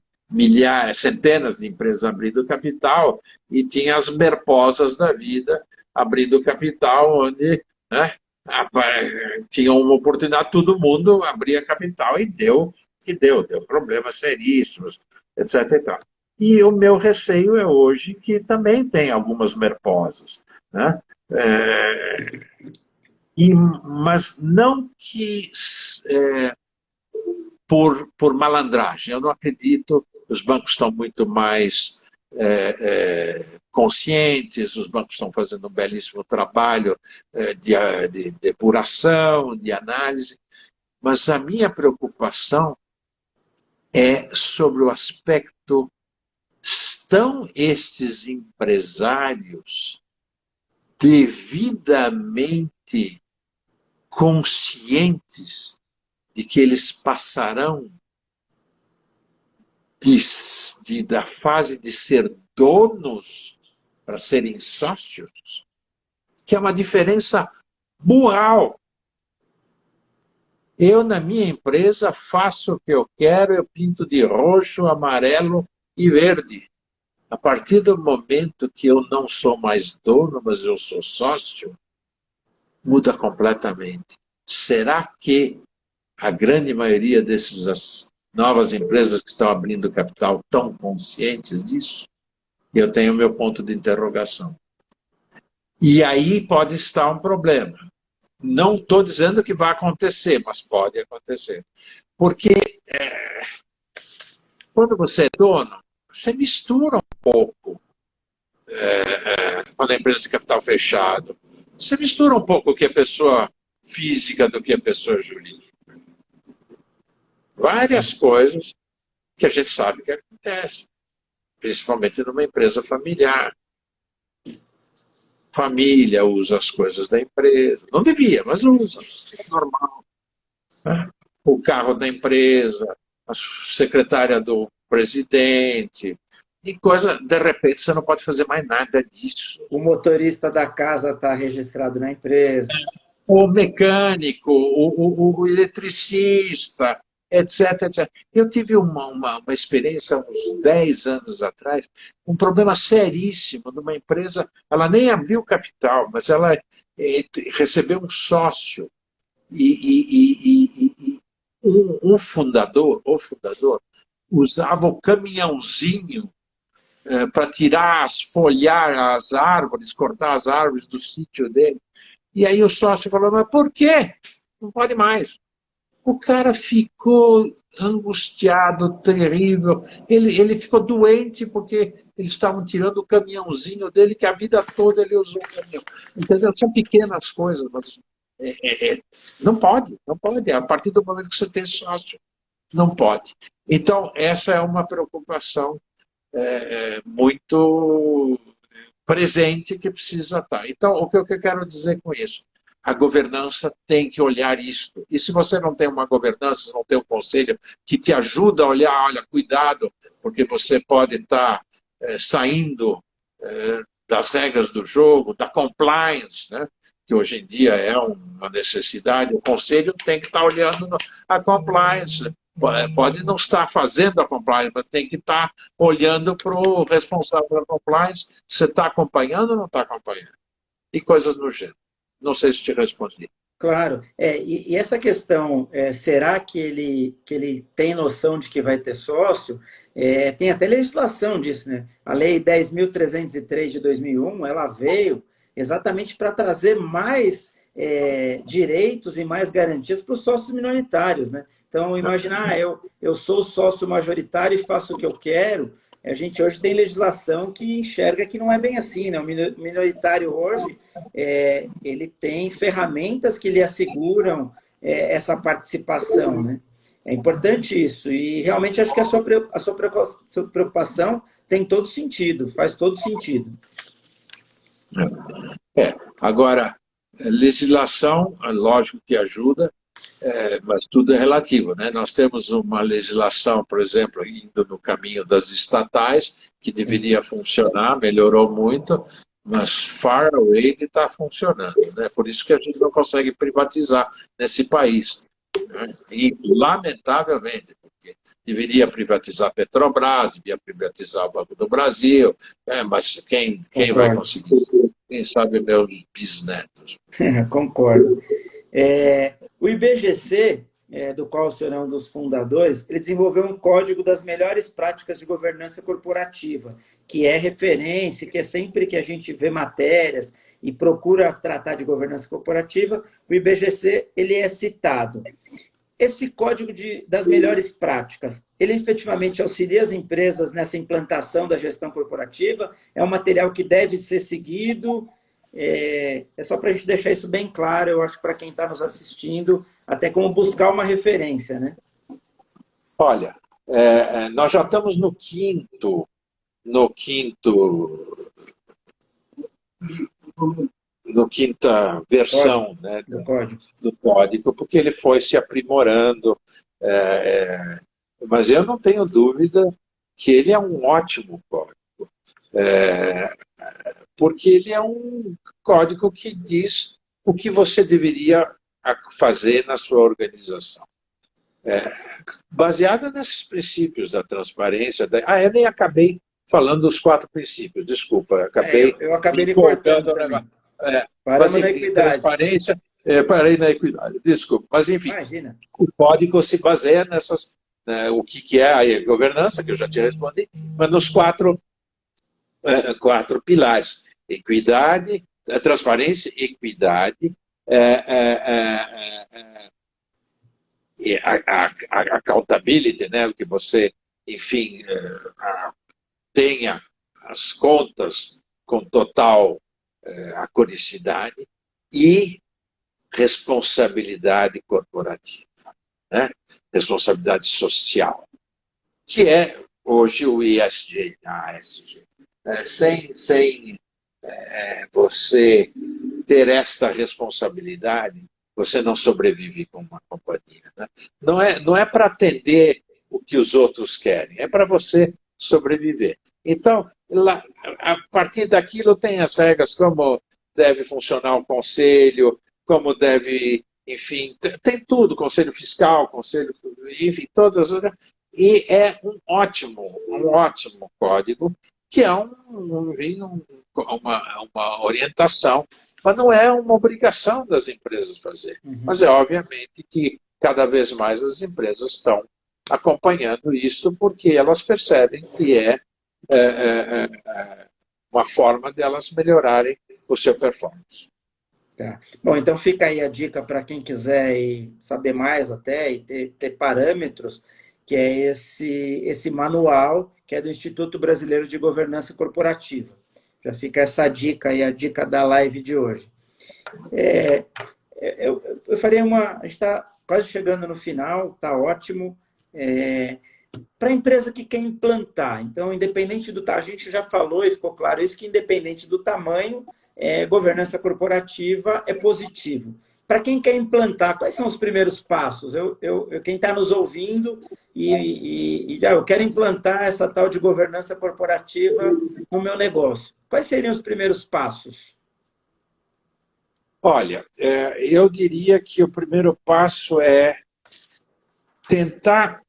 centenas de empresas abrindo capital e tinha as merposas da vida abrindo capital, onde tinha uma oportunidade, todo mundo abria capital e deu problemas seríssimos, etc. E tal. E o meu receio é hoje que também tem algumas merposas, né? Mas não que por malandragem. Eu não acredito. Os bancos estão muito mais conscientes, os bancos estão fazendo um belíssimo trabalho de depuração, de análise, mas a minha preocupação é sobre o aspecto: estão estes empresários devidamente conscientes de que eles passarão da fase de ser donos para serem sócios, que é uma diferença burral. Eu, na minha empresa, faço o que eu quero, eu pinto de roxo, amarelo e verde. A partir do momento que eu não sou mais dono, mas eu sou sócio, muda completamente. Será que a grande maioria dessas novas empresas que estão abrindo capital estão conscientes disso? Eu tenho meu ponto de interrogação. E aí pode estar um problema. Não estou dizendo que vai acontecer, mas pode acontecer. Porque quando você é dono, você mistura um pouco, quando a empresa de capital fechado, você mistura um pouco o que é pessoa física do que é pessoa jurídica. Várias coisas que a gente sabe que acontecem, principalmente numa empresa familiar. Família usa as coisas da empresa. Não devia, mas usa. É normal. O carro da empresa, a secretária do presidente, e coisa, de repente você não pode fazer mais nada disso. O motorista da casa está registrado na empresa. O mecânico, o eletricista, etc, etc. Eu tive uma experiência uns 10 anos atrás, um problema seríssimo numa empresa, ela nem abriu capital, mas ela recebeu um sócio e o fundador usava o caminhãozinho para tirar, folhar as árvores, cortar as árvores do sítio dele. E aí o sócio falou, mas por quê? Não pode mais. O cara ficou angustiado, terrível. Ele ficou doente porque eles estavam tirando o caminhãozinho dele, que a vida toda ele usou o caminhão. Entendeu? São pequenas coisas, mas não pode, não pode. A partir do momento que você tem sócio, não pode. Então, essa é uma preocupação muito presente que precisa estar. Então, o que eu quero dizer com isso? A governança tem que olhar isso. E se você não tem uma governança, não tem um conselho que te ajuda a olhar, olha, cuidado, porque você pode estar saindo das regras do jogo, da compliance, né? Que hoje em dia é uma necessidade, o conselho tem que estar olhando a compliance. Pode não estar fazendo a compliance, mas tem que estar olhando para o responsável da compliance. Você está acompanhando ou não está acompanhando? E coisas do gênero. Não sei se te respondi. Claro. E essa questão, será que ele tem noção de que vai ter sócio? Tem até legislação disso, né? A Lei 10.303 de 2001, ela veio exatamente para trazer mais direitos e mais garantias para os sócios minoritários, né? Então, imaginar, eu sou sócio majoritário e faço o que eu quero. A gente hoje tem legislação que enxerga que não é bem assim, né? O minoritário hoje, ele tem ferramentas que lhe asseguram essa participação, né? É importante isso. E realmente acho que a sua preocupação tem todo sentido, faz todo sentido. Agora, legislação, lógico que ajuda, mas tudo é relativo, né? Nós temos uma legislação, por exemplo, indo no caminho das estatais, que deveria funcionar, melhorou muito, mas far away de estar funcionando, né? Por isso que a gente não consegue privatizar nesse país, né? E, lamentavelmente, porque deveria privatizar a Petrobras, deveria privatizar o Banco do Brasil, mas quem vai conseguir? Quem sabe meus bisnetos. Concordo. O IBGC, do qual o senhor é um dos fundadores, ele desenvolveu um código das melhores práticas de governança corporativa, que é referência, que é sempre que a gente vê matérias e procura tratar de governança corporativa, o IBGC ele é citado. Esse código das melhores práticas, ele efetivamente auxilia as empresas nessa implantação da gestão corporativa? É um material que deve ser seguido? É só para a gente deixar isso bem claro, eu acho, para quem está nos assistindo, até como buscar uma referência, né? Olha, nós já estamos no quinta versão, né, do código, porque ele foi se aprimorando, mas eu não tenho dúvida que ele é um ótimo código. Porque ele é um código que diz o que você deveria fazer na sua organização. Baseado nesses princípios da transparência. Eu nem acabei falando dos 4 princípios, desculpa. Eu acabei lhe cortando também. Paramos na equidade. Transparência, parei na equidade, desculpa. Mas, enfim, Imagina. o código se baseia nessas, né, o que é a governança, que eu já tinha respondido, mas nos quatro pilares: equidade, transparência, equidade, accountability, né, que você, enfim, tenha as contas com total acoricidade, e responsabilidade corporativa, né? Responsabilidade social, que é hoje o ESG, a ESG. Sem você ter esta responsabilidade, você não sobrevive com uma companhia, né? Não é para atender o que os outros querem, é para você sobreviver. Então, lá, a partir daquilo tem as regras, como deve funcionar o conselho, como deve, enfim, tem tudo, conselho fiscal, conselho, enfim, todas, e é um ótimo código, que é uma orientação, mas não é uma obrigação das empresas fazer. Mas é obviamente que cada vez mais as empresas estão acompanhando isso, porque elas percebem que é uma forma de elas melhorarem o seu performance. Tá. Bom, então fica aí a dica para quem quiser saber mais até e ter parâmetros, que é esse manual, que é do Instituto Brasileiro de Governança Corporativa. Já fica essa dica aí, a dica da live de hoje. Eu faria a gente está quase chegando no final, está ótimo. Para a empresa que quer implantar, então, independente a gente já falou e ficou claro isso, que independente do tamanho, governança corporativa é positivo. Para quem quer implantar, quais são os primeiros passos? Quem está nos ouvindo eu quero implantar essa tal de governança corporativa no meu negócio. Quais seriam os primeiros passos? Olha, eu diria que o primeiro passo é tentar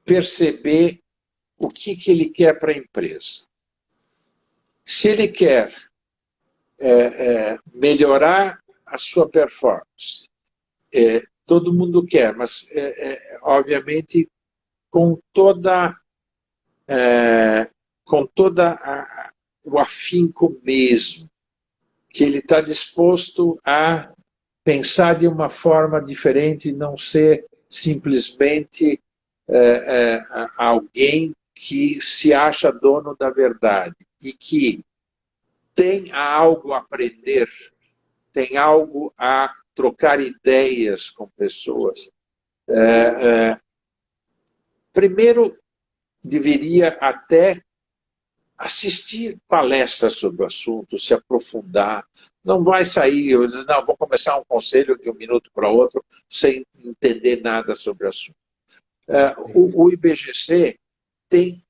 perceber o que ele quer para a empresa. Se ele quer melhorar a sua performance, todo mundo quer, mas obviamente com toda o afinco mesmo, que ele está disposto a pensar de uma forma diferente, não ser simplesmente alguém que se acha dono da verdade e que tem algo a aprender, tem algo a trocar ideias com pessoas. Primeiro, deveria até assistir palestras sobre o assunto, se aprofundar. Não vai sair, não, vou começar um conselho de um minuto para outro sem entender nada sobre o assunto. O IBGC tem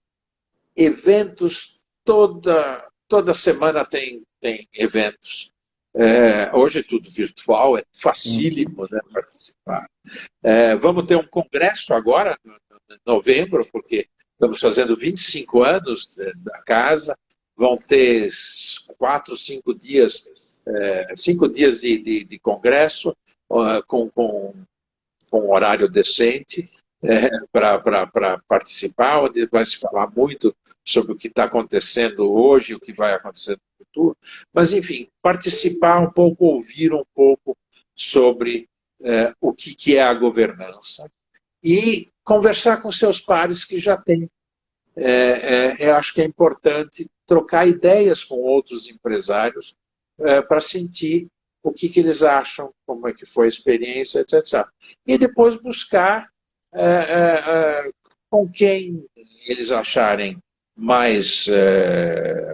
eventos, toda semana tem eventos. Hoje é tudo virtual, é facílimo, né, participar. Vamos ter um congresso agora, em novembro, porque estamos fazendo 25 anos da casa. Vão ter 4, 5 dias, 5 dias de congresso, com horário decente, para participar, onde vai se falar muito sobre o que está acontecendo hoje, o que vai acontecer no futuro. Mas, enfim, participar um pouco, ouvir um pouco sobre o que é a governança e conversar com seus pares que já têm. Eu acho que é importante trocar ideias com outros empresários para sentir o que eles acham, como é que foi a experiência, etc. E depois buscar com quem eles acharem mais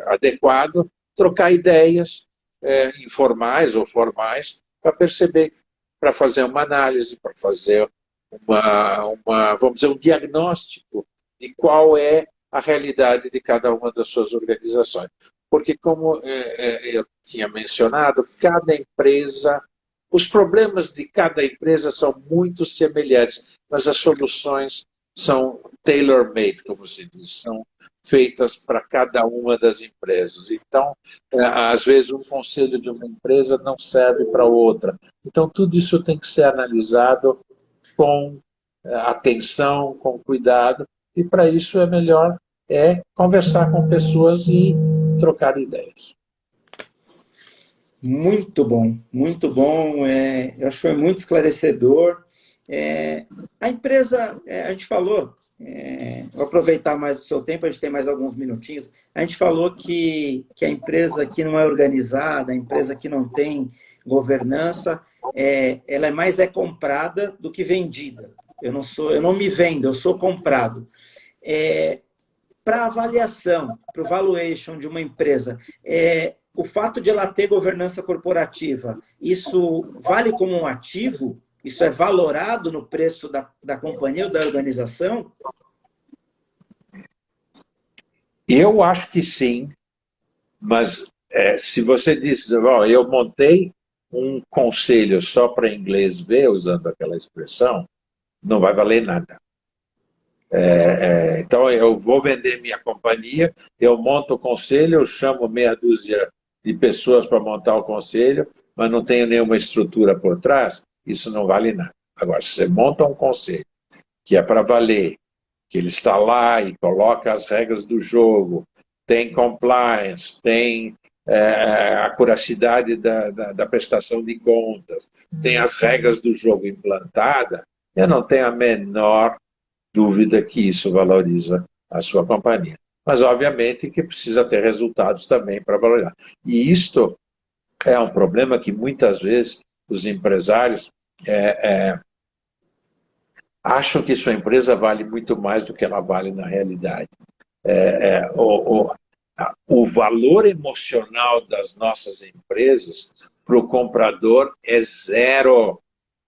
adequado, trocar ideias informais ou formais para perceber, para fazer uma análise, para fazer vamos dizer, um diagnóstico de qual é a realidade de cada uma das suas organizações. Porque, como eu tinha mencionado, cada empresa, os problemas de cada empresa são muito semelhantes, mas as soluções são tailor-made, como se diz, são feitas para cada uma das empresas. Então, às vezes, um conselho de uma empresa não serve para outra. Então, tudo isso tem que ser analisado com atenção, com cuidado, e para isso é melhor conversar com pessoas e trocar ideias. Muito bom, muito bom. Eu acho que foi muito esclarecedor. A empresa, a gente falou, vou aproveitar mais o seu tempo, a gente tem mais alguns minutinhos. A gente falou que a empresa que não é organizada, a empresa que não tem governança, ela mais comprada do que vendida. Eu não me vendo, eu sou comprado. Para avaliação, para o valuation de uma empresa, o fato de ela ter governança corporativa, isso vale como um ativo? Isso é valorado no preço da companhia ou da organização? Eu acho que sim, mas se você diz, eu montei um conselho só para inglês ver, usando aquela expressão, não vai valer nada. Então, eu vou vender minha companhia, eu monto o conselho, eu chamo meia dúzia de pessoas para montar o conselho, mas não tenho nenhuma estrutura por trás, isso não vale nada. Agora, se você monta um conselho que é para valer, que ele está lá e coloca as regras do jogo, tem compliance, tem a curacidade da prestação de contas, tem as regras do jogo implantadas, eu não tenho a menor dúvida que isso valoriza a sua companhia. Mas, obviamente, que precisa ter resultados também para valorizar. E isto é um problema que, muitas vezes, os empresários acham que sua empresa vale muito mais do que ela vale na realidade. O valor emocional das nossas empresas para o comprador é zero.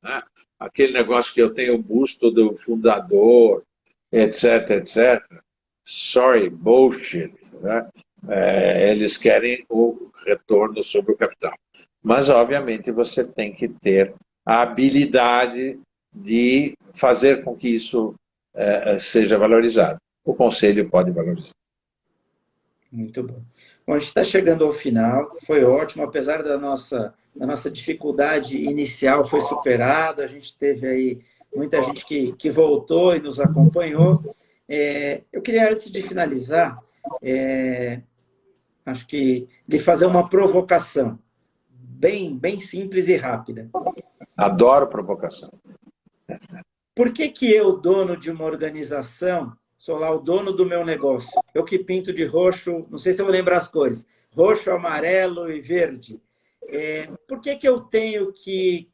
Né? Aquele negócio que eu tenho o busto do fundador, etc, etc. Sorry, bullshit. Né? Eles querem o retorno sobre o capital. Mas, obviamente, você tem que ter a habilidade de fazer com que isso seja valorizado. O conselho pode valorizar. Muito bom. Bom, a gente está chegando ao final, foi ótimo, apesar da nossa dificuldade inicial, foi superada, a gente teve aí muita gente que voltou e nos acompanhou. Eu queria, antes de finalizar, acho que lhe fazer uma provocação, bem simples e rápida. Adoro provocação. Por que eu, dono de uma organização, sou lá o dono do meu negócio? Eu que pinto de roxo, não sei se eu vou lembrar as cores, roxo, amarelo e verde. Por que eu tenho que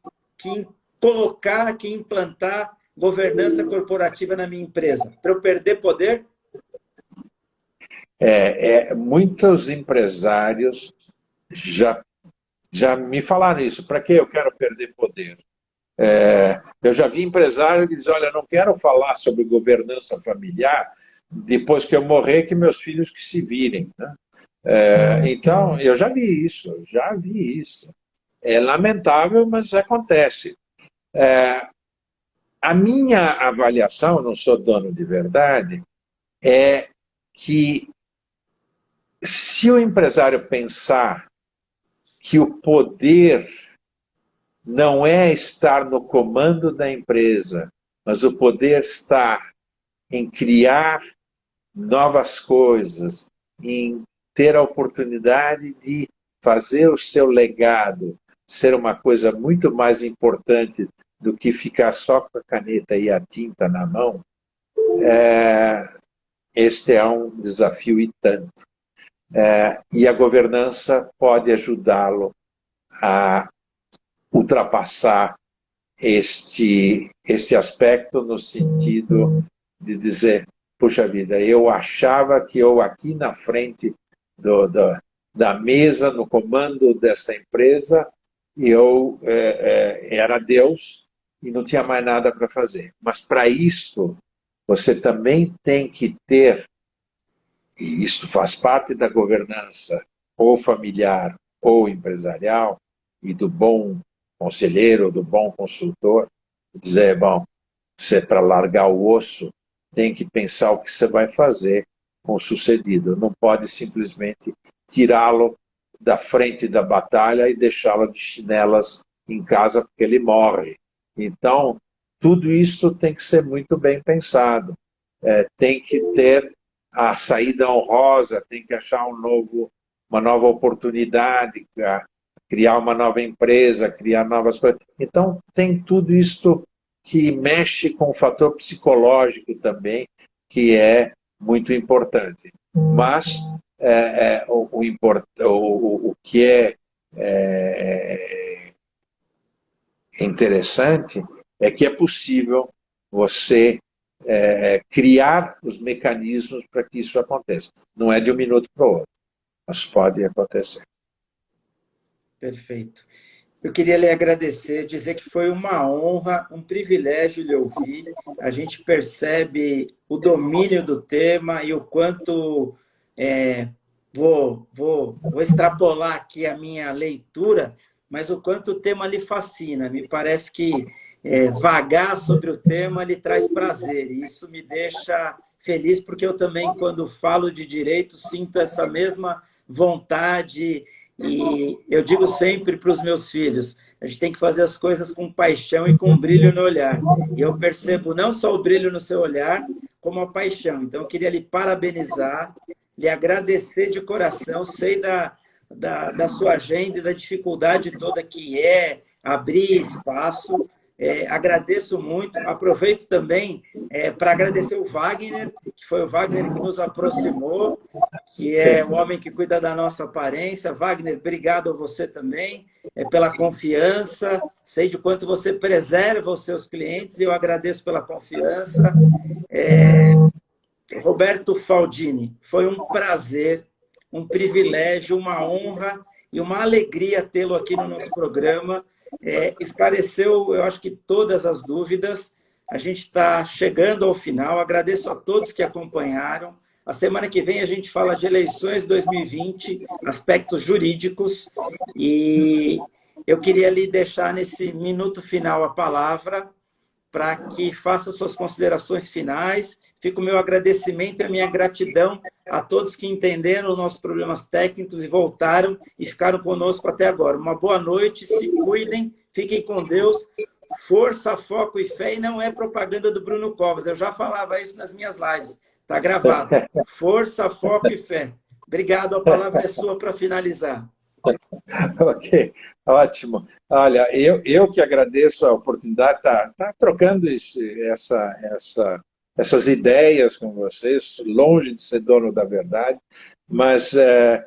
colocar, que implantar governança corporativa na minha empresa? Para eu perder poder? Muitos empresários já me falaram isso. Para que eu quero perder poder? Eu já vi empresário que diz, olha, não quero falar sobre governança familiar depois que eu morrer, que meus filhos que se virem. Né? Então, eu já vi isso. É lamentável, mas acontece. A minha avaliação, eu não sou dono de verdade, é que se o empresário pensar que o poder não é estar no comando da empresa, mas o poder está em criar novas coisas, em ter a oportunidade de fazer o seu legado ser uma coisa muito mais importante do que ficar só com a caneta e a tinta na mão, este é um desafio e tanto. E a governança pode ajudá-lo a ultrapassar este aspecto no sentido de dizer, puxa vida, eu achava que eu aqui na frente da mesa, no comando dessa empresa, eu era Deus e não tinha mais nada para fazer. Mas para isso, você também tem que ter, e isso faz parte da governança, ou familiar ou empresarial, e do bom conselheiro, do bom consultor, dizer, bom, você para largar o osso, tem que pensar o que você vai fazer com o sucedido. Não pode simplesmente tirá-lo da frente da batalha e deixá-lo de chinelas em casa porque ele morre. Então, tudo isso tem que ser muito bem pensado. Tem que ter a saída honrosa, tem que achar uma nova oportunidade, criar uma nova empresa, criar novas coisas. Então, tem tudo isso que mexe com o fator psicológico também, que é muito importante. Mas o que é interessante é que é possível você criar os mecanismos para que isso aconteça. Não é de um minuto para o outro, mas pode acontecer. Perfeito. Eu queria lhe agradecer, dizer que foi uma honra, um privilégio lhe ouvir. A gente percebe o domínio do tema e o quanto... vou extrapolar aqui a minha leitura, mas o quanto o tema lhe fascina. Me parece que vagar sobre o tema lhe traz prazer. E isso me deixa feliz, porque eu também, quando falo de direito, sinto essa mesma vontade. E eu digo sempre para os meus filhos, a gente tem que fazer as coisas com paixão e com brilho no olhar. E eu percebo não só o brilho no seu olhar, como a paixão. Então, eu queria lhe parabenizar, lhe agradecer de coração. Sei da sua agenda e da dificuldade toda que é abrir espaço. Agradeço muito. Aproveito também para agradecer o Wagner, que foi o Wagner que nos aproximou, que é o homem que cuida da nossa aparência. Wagner, obrigado a você também pela confiança. Sei de quanto você preserva os seus clientes e eu agradeço pela confiança. Roberto Faldini, foi um prazer, um privilégio, uma honra e uma alegria tê-lo aqui no nosso programa. Esclareceu, eu acho que todas as dúvidas. A gente está chegando ao final. Agradeço a todos que acompanharam. A semana que vem a gente fala de eleições 2020, aspectos jurídicos. E eu queria lhe deixar nesse minuto final a palavra para que faça suas considerações finais. Fica o meu agradecimento e a minha gratidão a todos que entenderam os nossos problemas técnicos e voltaram e ficaram conosco até agora. Uma boa noite, se cuidem, fiquem com Deus. Força, foco e fé, e não é propaganda do Bruno Covas. Eu já falava isso nas minhas lives. Está gravado. Força, foco e fé. Obrigado, a palavra é sua para finalizar. Ok, ótimo. Olha, eu que agradeço a oportunidade de estar trocando essas ideias com vocês, longe de ser dono da verdade, mas é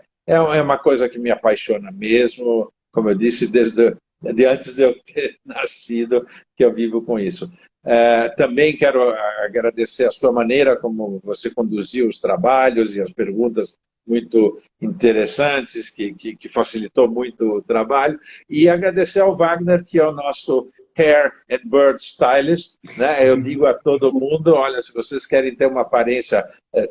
uma coisa que me apaixona mesmo, como eu disse, desde antes de eu ter nascido, que eu vivo com isso. Também quero agradecer a sua maneira como você conduziu os trabalhos e as perguntas muito interessantes, que facilitou muito o trabalho, e agradecer ao Wagner, que é o nosso Hair and Bird Stylist, né? Eu digo a todo mundo, olha, se vocês querem ter uma aparência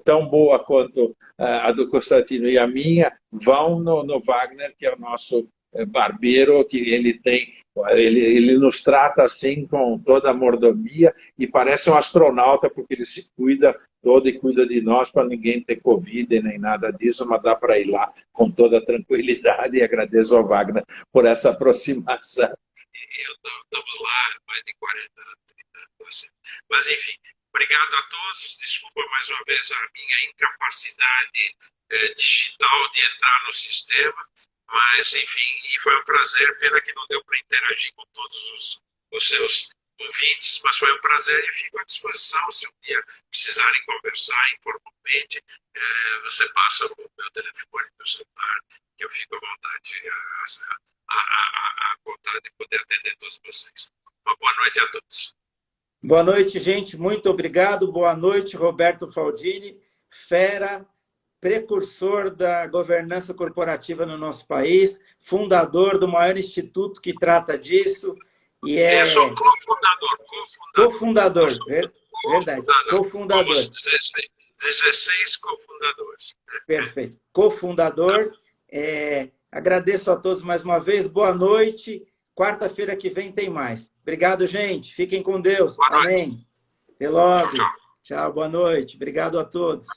tão boa quanto a do Constantino e a minha, vão no Wagner, que é o nosso barbeiro, que ele nos trata assim com toda a mordomia e parece um astronauta, porque ele se cuida todo e cuida de nós para ninguém ter Covid nem nada disso, mas dá para ir lá com toda a tranquilidade, e agradeço ao Wagner por essa aproximação. Estamos lá mais de 40 anos, 30 anos. Mas, enfim, obrigado a todos. Desculpa mais uma vez a minha incapacidade digital de entrar no sistema, mas, enfim, e foi um prazer. Pena que não deu para interagir com todos os seus ouvintes, mas foi um prazer e fico à disposição. Se um dia precisarem conversar informalmente, você passa o meu telefone, meu celular, e eu fico à vontade de poder atender todos vocês. Uma boa noite a todos. Boa noite, gente. Muito obrigado. Boa noite, Roberto Faldini, fera, precursor da governança corporativa no nosso país, fundador do maior instituto que trata disso. Eu sou cofundador. Verdade. Cofundador. Somos 16 cofundadores. Perfeito. Cofundador. Agradeço a todos mais uma vez. Boa noite. Quarta-feira que vem tem mais. Obrigado, gente. Fiquem com Deus. Amém. Até logo. Tchau, tchau. Tchau, boa noite. Obrigado a todos.